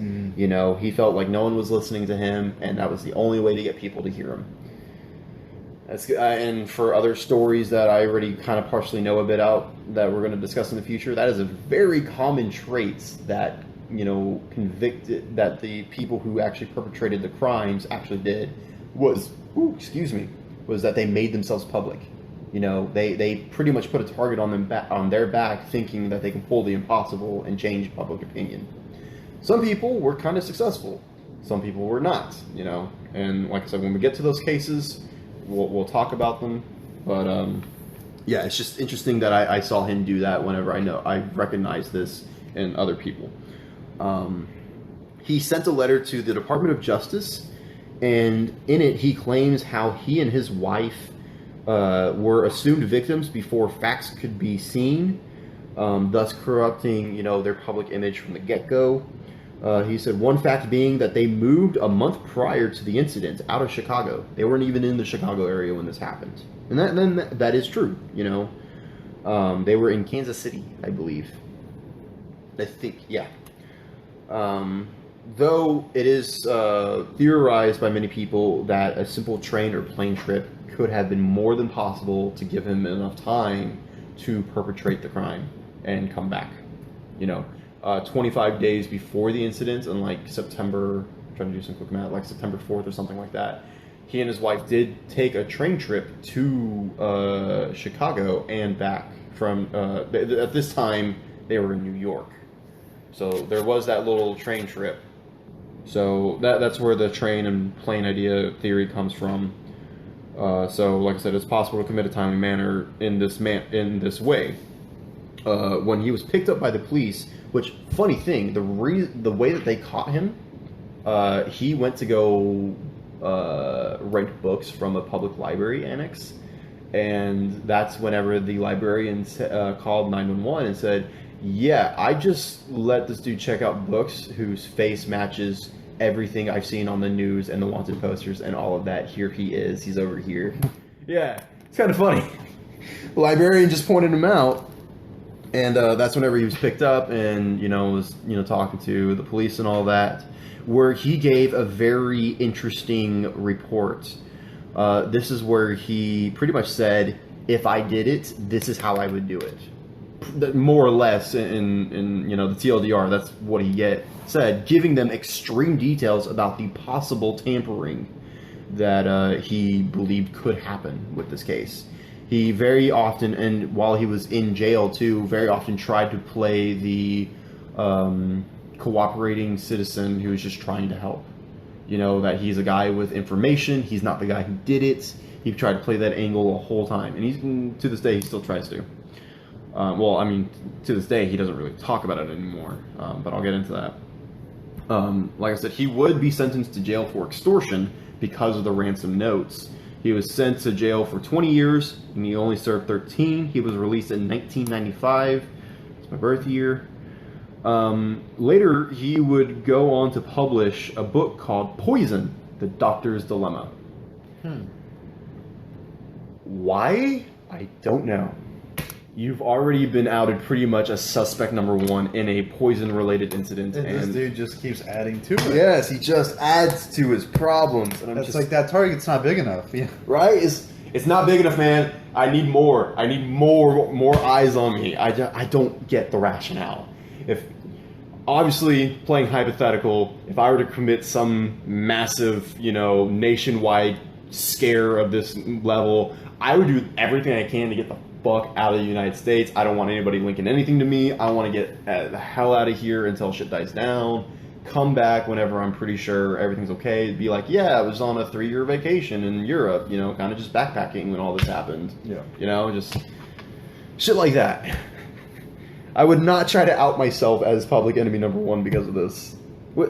He felt like no one was listening to him, and that was the only way to get people to hear him. And for other stories that I already kind of partially know a bit out that we're going to discuss in the future, that is a very common trait that that the people who actually perpetrated the crimes actually did was that they made themselves public. They pretty much put a target on their back, thinking that they can pull the impossible and change public opinion. Some people were kind of successful, some people were not. And like I said, when we get to those cases, we'll talk about them, but yeah, it's just interesting that I saw him do that whenever I recognize this in other people. He sent a letter to the Department of Justice, and in it he claims how he and his wife were assumed victims before facts could be seen, thus corrupting their public image from the get-go. He said one fact being that they moved a month prior to the incident out of Chicago. They weren't even in the Chicago area when this happened. And that is true, They were in Kansas City, I believe. I think, yeah. Though it is theorized by many people that a simple train or plane trip could have been more than possible to give him enough time to perpetrate the crime and come back. 25 days before the incident, and like September, I'm trying to do some quick math, like September 4th or something like that, he and his wife did take a train trip to Chicago and back from, at this time, they were in New York. So there was that little train trip. So that's where the train and plane idea theory comes from. So like I said, it's possible to commit a timely manner in this way. When he was picked up by the police, which, funny thing, the way that they caught him, he went to go rent books from a public library annex, and that's whenever the librarian called 911 and said, yeah, I just let this dude check out books whose face matches everything I've seen on the news and the wanted posters and all of that. Here he is. He's over here. Yeah, it's kind of funny. The librarian just pointed him out. And that's whenever he was picked up and, was, talking to the police and all that, where he gave a very interesting report. This is where he pretty much said, if I did it, this is how I would do it. More or less in the TLDR, that's what he said, giving them extreme details about the possible tampering that he believed could happen with this case. He very often, and while he was in jail too, very often tried to play the cooperating citizen who was just trying to help. That he's a guy with information, he's not the guy who did it. He tried to play that angle the whole time, and to this day, he still tries to. To this day, he doesn't really talk about it anymore, but I'll get into that. Like I said, he would be sentenced to jail for extortion because of the ransom notes. He was sent to jail for 20 years, and he only served 13. He was released in 1995 It's my birth year. Later, he would go on to publish a book called Poison, The Doctor's Dilemma. Why? I don't know. You've already been outed pretty much as suspect number one in a poison-related incident. And this dude just keeps adding to it. Yes, he just adds to his problems. And It's like that target's not big enough. Yeah. Right? It's not big enough, man. I need more. I need more eyes on me. I don't get the rationale. If obviously, playing hypothetical, if I were to commit some massive, nationwide scare of this level, I would do everything I can to get the fuck out of the United States. I don't want anybody linking anything to me. I want to get the hell out of here until shit dies down. Come back whenever I'm pretty sure everything's okay. Be like, yeah, I was on a 3-year vacation in Europe, kind of just backpacking when all this happened. Yeah. Just shit like that. I would not try to out myself as public enemy number one because of this.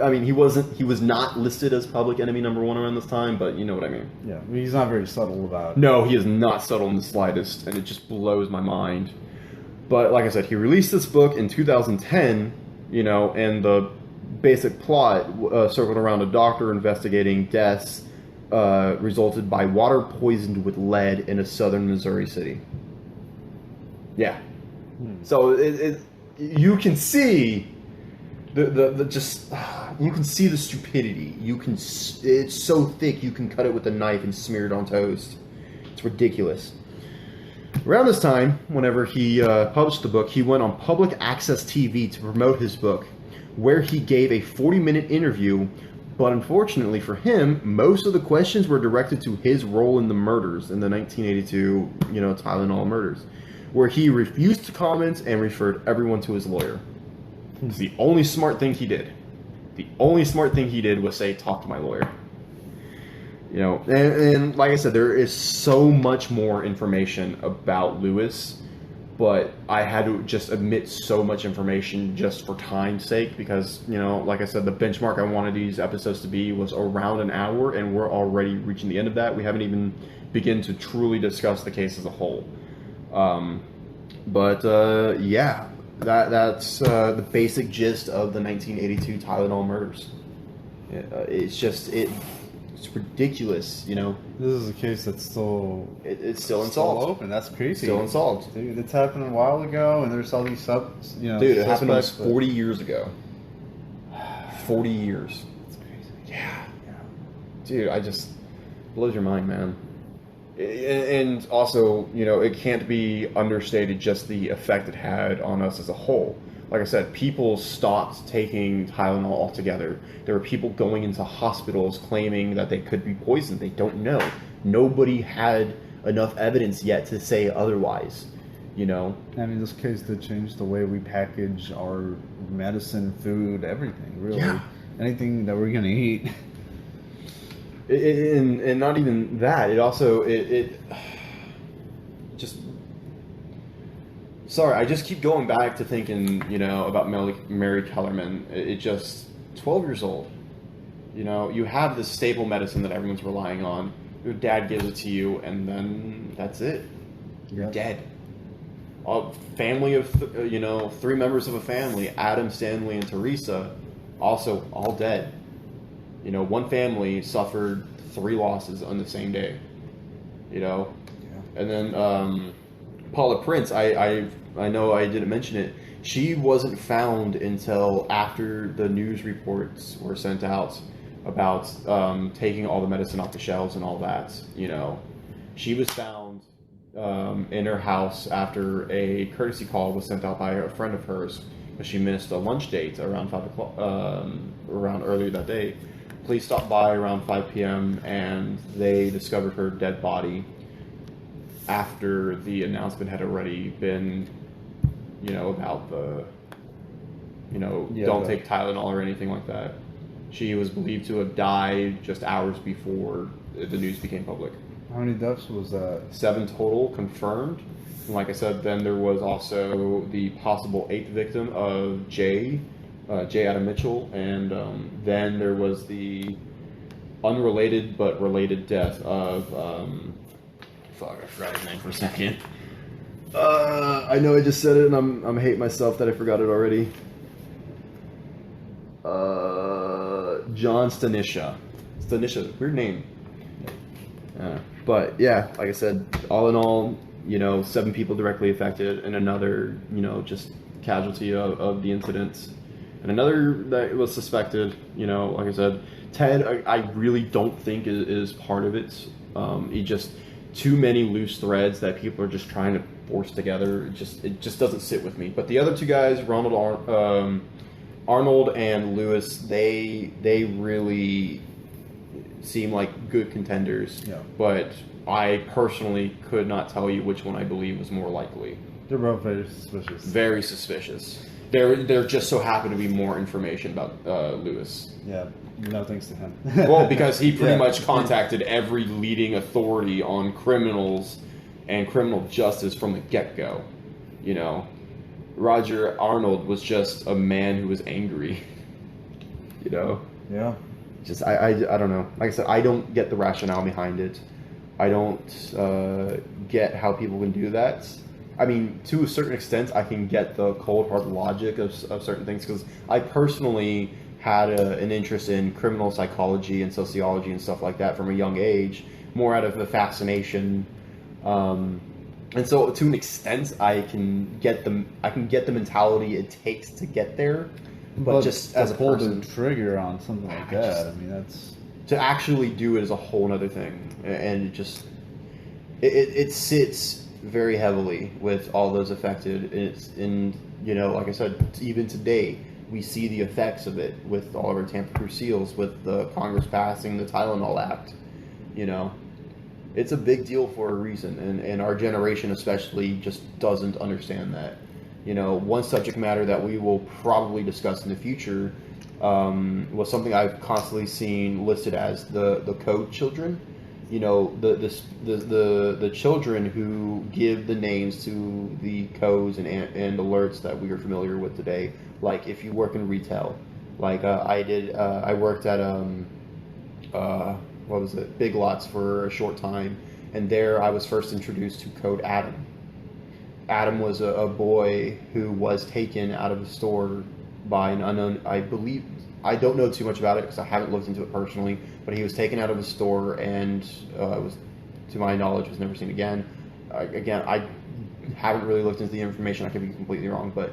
I mean, he was not listed as public enemy number one around this time, but you know what I mean. Yeah, he's not very subtle about it. No, he is not subtle in the slightest, and it just blows my mind. But like I said, he released this book in 2010, and the basic plot circled around a doctor investigating deaths resulted by water poisoned with lead in a southern Missouri city. Yeah. So you can see you can see the stupidity. It's so thick you can cut it with a knife and smear it on toast. It's ridiculous. Around this time, whenever he published the book, he went on public access TV to promote his book, where he gave a 40-minute interview. But unfortunately for him, most of the questions were directed to his role in the murders, in the 1982, Tylenol murders, where he refused to comment and referred everyone to his lawyer. It's the only smart thing he did. The only smart thing he did was say, talk to my lawyer. And like I said, there is so much more information about Lewis, but I had to just omit so much information just for time's sake because, like I said, the benchmark I wanted these episodes to be was around an hour, and we're already reaching the end of that. We haven't even begun to truly discuss the case as a whole. Yeah, that's the basic gist of the 1982 Tylenol murders. It's ridiculous, This is a case that's still... It's still unsolved. Still open. That's crazy. Still unsolved. Dude, it's happened a while ago, and there's all these Dude, it happened almost 40 years ago. 40 years. That's crazy. Yeah. Dude, blows your mind, man. And also, it can't be understated just the effect it had on us as a whole. Like I said, people stopped taking Tylenol altogether. There were people going into hospitals claiming that they could be poisoned. They don't know. Nobody had enough evidence yet to say otherwise, I mean, this case did change the way we package our medicine, food, everything, really. Yeah. Anything that we're going to eat. And not even that. It also, it just... Sorry, I just keep going back to thinking, about Mary Kellerman. It just, 12 years old. You have this stable medicine that everyone's relying on. Your dad gives it to you, and then that's it. You're dead. A family of, 3 members of a family, Adam, Stanley, and Teresa, also all dead. One family suffered 3 losses on the same day. Yeah. And then Paula Prince, I know I didn't mention it. She wasn't found until after the news reports were sent out about taking all the medicine off the shelves and all that. She was found in her house after a courtesy call was sent out by a friend of hers, but she missed a lunch date around 5 o'clock, around earlier that day. Police stopped by around 5 p.m. and they discovered her dead body after the announcement had already been, about the, don't take Tylenol or anything like that. She was believed to have died just hours before the news became public. How many deaths was that? 7 total confirmed. And like I said, then there was also the possible 8th victim of J. Adam Mitchell, and then there was the unrelated but related death of, I forgot his name for a second. I know I just said it, and I'm hate myself that I forgot it already. John Stanisha. Stanisha, weird name. But yeah, like I said, all in all, 7 people directly affected, and another, just casualty of the incident, and another that was suspected. Like I said, Ted, I really don't think is part of it. He just too many loose threads that people are just trying to force together. It just doesn't sit with me. But the other 2 guys, Arnold and Lewis, they really seem like good contenders. Yeah. But I personally could not tell you which one I believe was more likely. They're both very suspicious. Very suspicious. There just so happened to be more information about Lewis. Yeah, no thanks to him. Well, because he pretty much contacted every leading authority on criminals and criminal justice from the get-go. Roger Arnold was just a man who was angry. Yeah. Just I don't know. Like I said, I don't get the rationale behind it. I don't get how people can do that. I mean, to a certain extent, I can get the cold hard logic of certain things, because I personally had an interest in criminal psychology and sociology and stuff like that from a young age, more out of a fascination. And so, to an extent, I can get the mentality it takes to get there, but just as a pull person, the trigger on something like that, I mean, that's to actually do it is a whole other thing, and it sits very heavily with all those affected. And like I said, even today we see the effects of it with all of our tamper-proof seals, with the Congress passing the Tylenol Act. It's a big deal for a reason, and our generation especially just doesn't understand that. One subject matter that we will probably discuss in the future was something I've constantly seen listed as the code children. The children who give the names to the codes and alerts that we are familiar with today. Like if you work in retail, like I worked at what was it, Big Lots for a short time, and there I was first introduced to Code Adam. Adam was a boy who was taken out of a store by an unknown, I believe. I don't know too much about it because I haven't looked into it personally, but he was taken out of a store and was, to my knowledge, was never seen again. I haven't really looked into the information. I could be completely wrong, but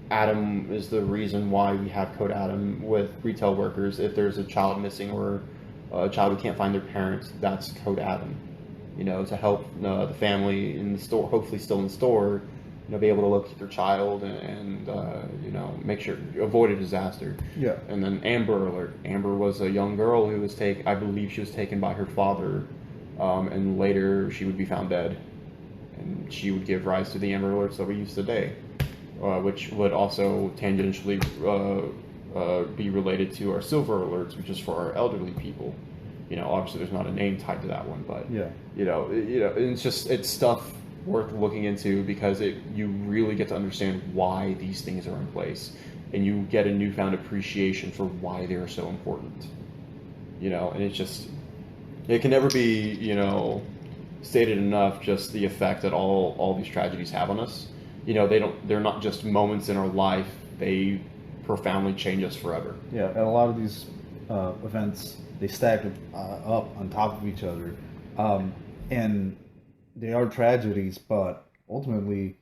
Adam is the reason why we have Code Adam with retail workers. If there's a child missing or a child who can't find their parents, that's Code Adam. To help the family in the store, hopefully still in the store, be able to locate their child and make sure avoid a disaster. Yeah. And then Amber Alert. Amber was a young girl who was I believe she was taken by her father, and later she would be found dead, and she would give rise to the Amber Alerts that we use today, which would also tangentially be related to our Silver Alerts, which is for our elderly people. Obviously there's not a name tied to that one, but yeah. It's stuff worth looking into, because you really get to understand why these things are in place, and you get a newfound appreciation for why they are so important. And it can never be stated enough, just the effect that all these tragedies have on us. They're not just moments in our life, they profoundly change us forever. Yeah, and a lot of these events, they stack up on top of each other, and they are tragedies, but ultimately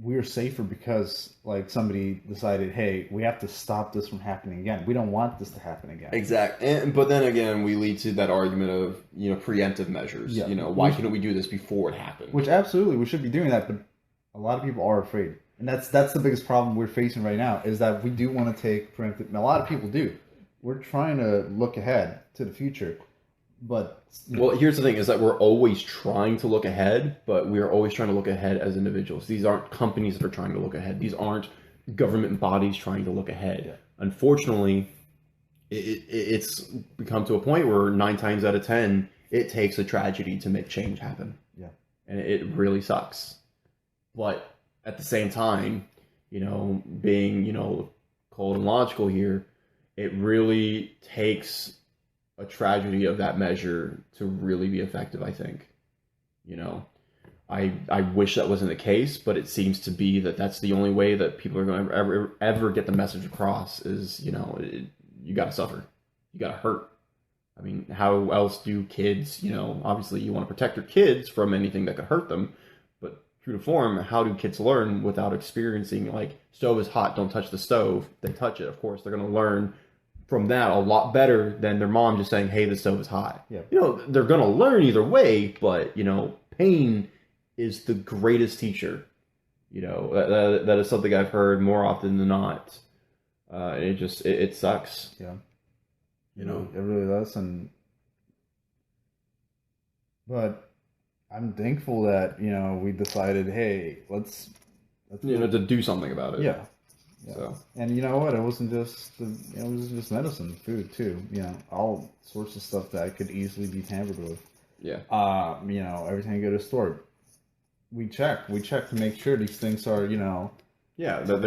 we're safer because somebody decided, hey, we have to stop this from happening again. We don't want this to happen again. Exactly. But then again, we lead to that argument of preemptive measures. Yeah. Why couldn't we do this before it happened? Which absolutely we should be doing that, but a lot of people are afraid, and that's the biggest problem we're facing right now, is that we do want to take preemptive. A lot of people do. We're trying to look ahead to the future, but well, here's the thing: is that we're always trying to look ahead, but we're always trying to look ahead as individuals. These aren't companies that are trying to look ahead. These aren't government bodies trying to look ahead. Yeah. Unfortunately, it's become to a point where 9 times out of 10, it takes a tragedy to make change happen. Yeah, and it really sucks. But at the same time, being cold and logical here, it really takes a tragedy of that measure to really be effective, I think. I wish that wasn't the case, but it seems to be that that's the only way that people are going to ever get the message across is, you know, you got to suffer. You got to hurt. I mean, how else do kids, you know, obviously you want to protect your kids from anything that could hurt them, but true to form, how do kids learn without experiencing, like, stove is hot, don't touch the stove. They touch it, of course, they're going to learn from that a lot better than their mom just saying, hey, the stove is hot. Yeah. You know, they're going to learn either way, but, you know, pain is the greatest teacher. You know, that is something I've heard more often than not. It sucks. Yeah. You know, it really does. But I'm thankful that, you know, we decided, hey, let's you know, to do something about it. Yeah. So, and you know what? It wasn't just it was just medicine, food too. You know, all sorts of stuff that could easily be tampered with. Yeah. You know, every time you go to the store, we check to make sure these things are, you know. Yeah, that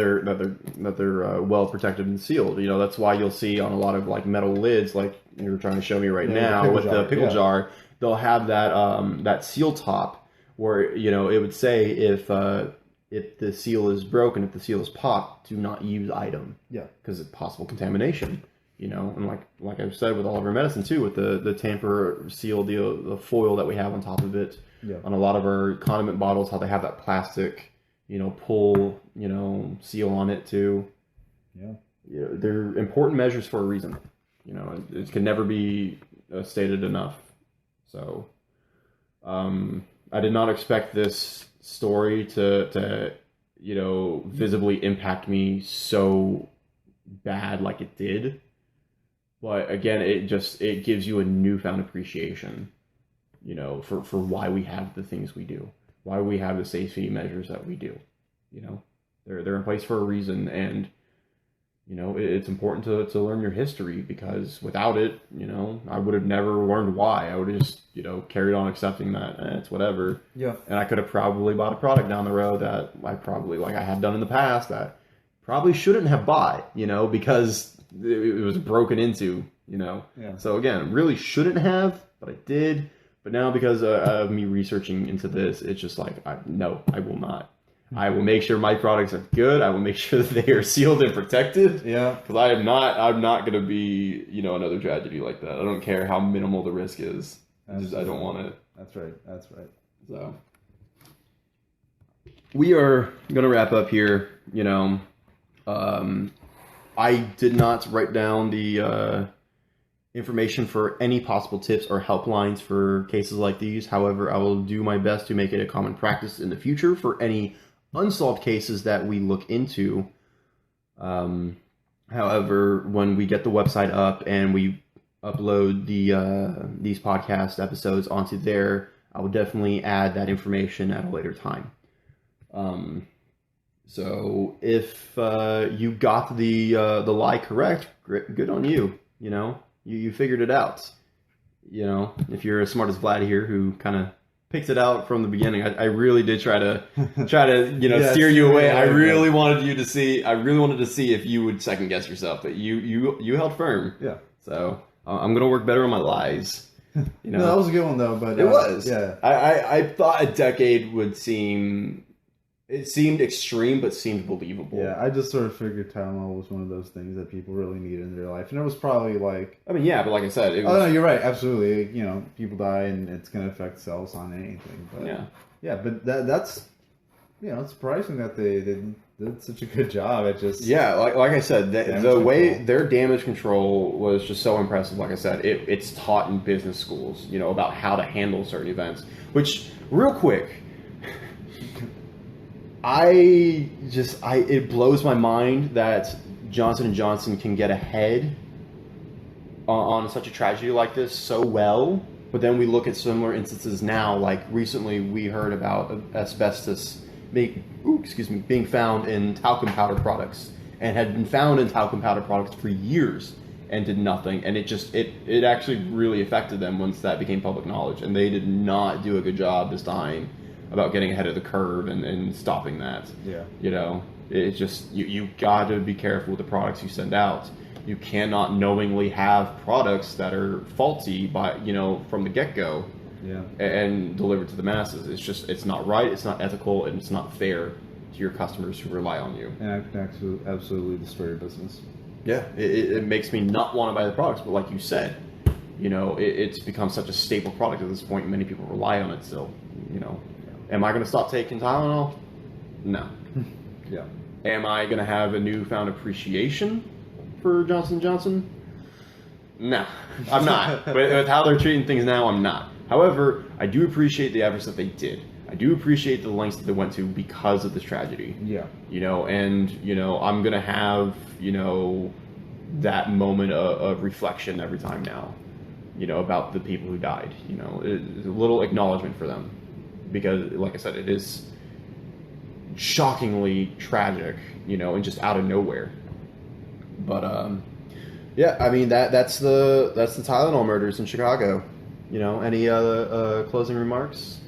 they're well protected and sealed. You know, that's why you'll see on a lot of like metal lids, like you're trying to show me right now with the pickle jar, they'll have that seal top where, you know, it would say if the seal is broken, if the seal is popped, do not use item. Yeah, because of possible contamination. You know, and like I've said with all of our medicine too, with the tamper seal, the foil that we have on top of it, on a lot of our condiment bottles, how they have that plastic, you know, pull, you know, seal on it too. Yeah, you know, they're important measures for a reason. You know, it can never be stated enough. So, I did not expect this story to you know, visibly impact me so bad like it did. But again, it gives you a newfound appreciation, you know, for why we have the things we do, why we have the safety measures that we do. You know, they're in place for a reason, and you know, it's important to learn your history, because without it, you know, I would have never learned why. I would have just, you know, carried on accepting that it's whatever. Yeah. And I could have probably bought a product down the road that I probably, like I had done in the past, that probably shouldn't have bought, you know, because it was broken into, you know. Yeah. So again, really shouldn't have, but I did. But now, because of me researching into this, it's just like, no, I will not. I will make sure my products are good. I will make sure that they are sealed and protected. Yeah. Because I'm not going to be, you know, another tragedy like that. I don't care how minimal the risk is. I don't want it. That's right. So, we are going to wrap up here. You know, I did not write down the information for any possible tips or helplines for cases like these. However, I will do my best to make it a common practice in the future for any unsolved cases that we look into. However, when we get the website up and we upload these podcast episodes onto there, I will definitely add that information at a later time. So if you got the lie correct, good on you. You know, you figured it out. You know, if you're as smart as Vlad here, who kind of picks it out from the beginning, I really did try to you know, steer you away. I really wanted to see if you would second guess yourself, but you held firm. Yeah. So I'm gonna work better on my lies. You know, no, that was a good one though. But it was. Yeah. I thought a decade would seem. It seemed extreme, but seemed believable. Yeah, I just sort of figured Tylenol was one of those things that people really needed in their life, and it was probably like. I mean, yeah, but like I said, it was. Oh no, you're right. Absolutely, you know, people die, and it's going to affect cells on anything. But yeah, but that's, you know, it's surprising that they did such a good job at just. Yeah, like I said, the way their damage control was just so impressive. Like I said, it's taught in business schools, you know, about how to handle certain events. Which, real quick. It blows my mind that Johnson & Johnson can get ahead on such a tragedy like this so well, but then we look at similar instances now, like recently we heard about asbestos being found in talcum powder products, and had been found in talcum powder products for years and did nothing, and it actually really affected them once that became public knowledge, and they did not do a good job this time about getting ahead of the curve and stopping that. Yeah. You know, it's just, you got to be careful with the products you send out. You cannot knowingly have products that are faulty from the get-go. and deliver it to the masses. It's not right, it's not ethical, and it's not fair to your customers who rely on you. And it can absolutely destroy your business. Yeah, it makes me not want to buy the products, but like you said, it's become such a staple product at this point. Many people rely on it still. Am I going to stop taking Tylenol? No. Yeah. Am I going to have a newfound appreciation for Johnson & Johnson? No, I'm not. with how they're treating things now, I'm not. However, I do appreciate the efforts that they did. I do appreciate the lengths that they went to because of this tragedy. Yeah. I'm going to have, that moment of reflection every time now, about the people who died. It's a little acknowledgement for them. Because, like I said, it is shockingly tragic, and just out of nowhere. But, yeah, I mean, that's the Tylenol murders in Chicago. Any other closing remarks?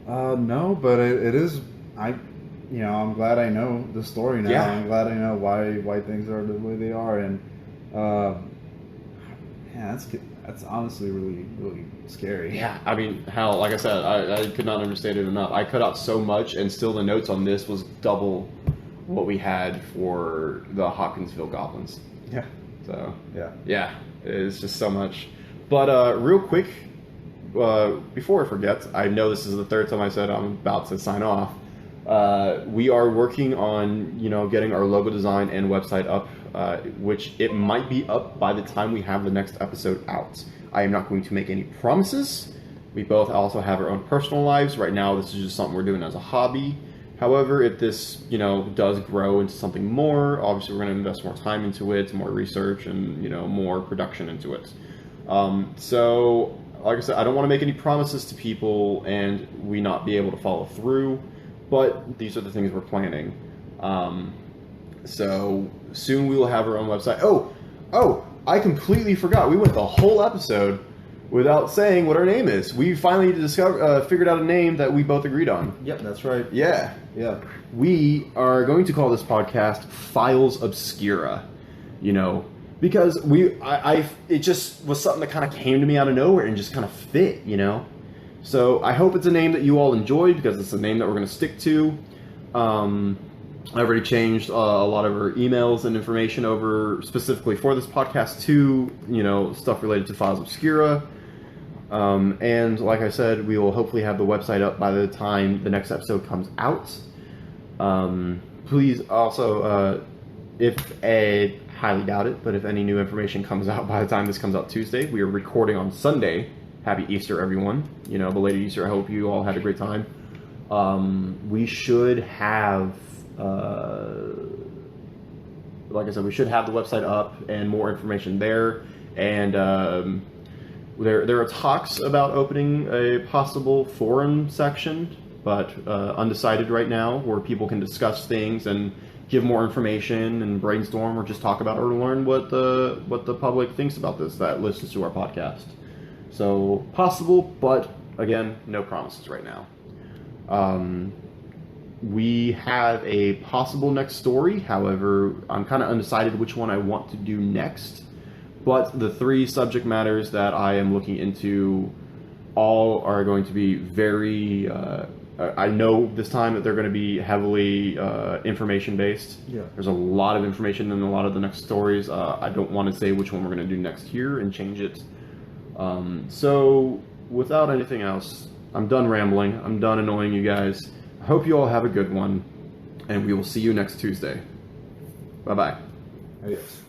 No, but it is. I'm glad I know the story now. Yeah. I'm glad I know why things are the way they are, and that's honestly really, really scary. Yeah, I mean, hell, like I said, I could not understate it enough. I cut out so much, and still the notes on this was double what we had for the Hopkinsville Goblins. Yeah. So yeah, it's just so much. But real quick, before I forget, I know this is the third time I said I'm about to sign off. We are working on getting our logo design and website up, which it might be up by the time we have the next episode out. I am not going to make any promises. We both also have our own personal lives. Right now, this is just something we're doing as a hobby. However, if this does grow into something more, obviously we're going to invest more time into it, more research, and more production into it. So, like I said, I don't want to make any promises to people and we not be able to follow through. But these are the things we're planning. So soon we will have our own website. Oh, I completely forgot. We went the whole episode without saying what our name is. We finally figured out a name that we both agreed on. Yep, that's right. Yeah. We are going to call this podcast Files Obscura. Because it just was something that kind of came to me out of nowhere and just kind of fit, So I hope it's a name that you all enjoyed because it's a name that we're going to stick to. I already changed a lot of our emails and information over specifically for this podcast to, stuff related to Files Obscura. And like I said, we will hopefully have the website up by the time the next episode comes out. Please also, highly doubt it, but if any new information comes out by the time this comes out Tuesday, we are recording on Sunday. Happy Easter, everyone. Belated Easter. I hope you all had a great time. We should have, like I said, we should have the website up and more information there. And there are talks about opening a possible forum section, but undecided right now, where people can discuss things and give more information and brainstorm or just talk about or learn what the public thinks about this that listens to our podcast. So possible, but again, no promises right now. We have a possible next story. However, I'm kind of undecided which one I want to do next. But the three subject matters that I am looking into all are going to be very... I know this time that they're going to be heavily information-based. Yeah. There's a lot of information in a lot of the next stories. I don't want to say which one we're going to do next here and change it. So, without anything else, I'm done rambling. I'm done annoying you guys. I hope you all have a good one, and we will see you next Tuesday. Bye-bye. Adios.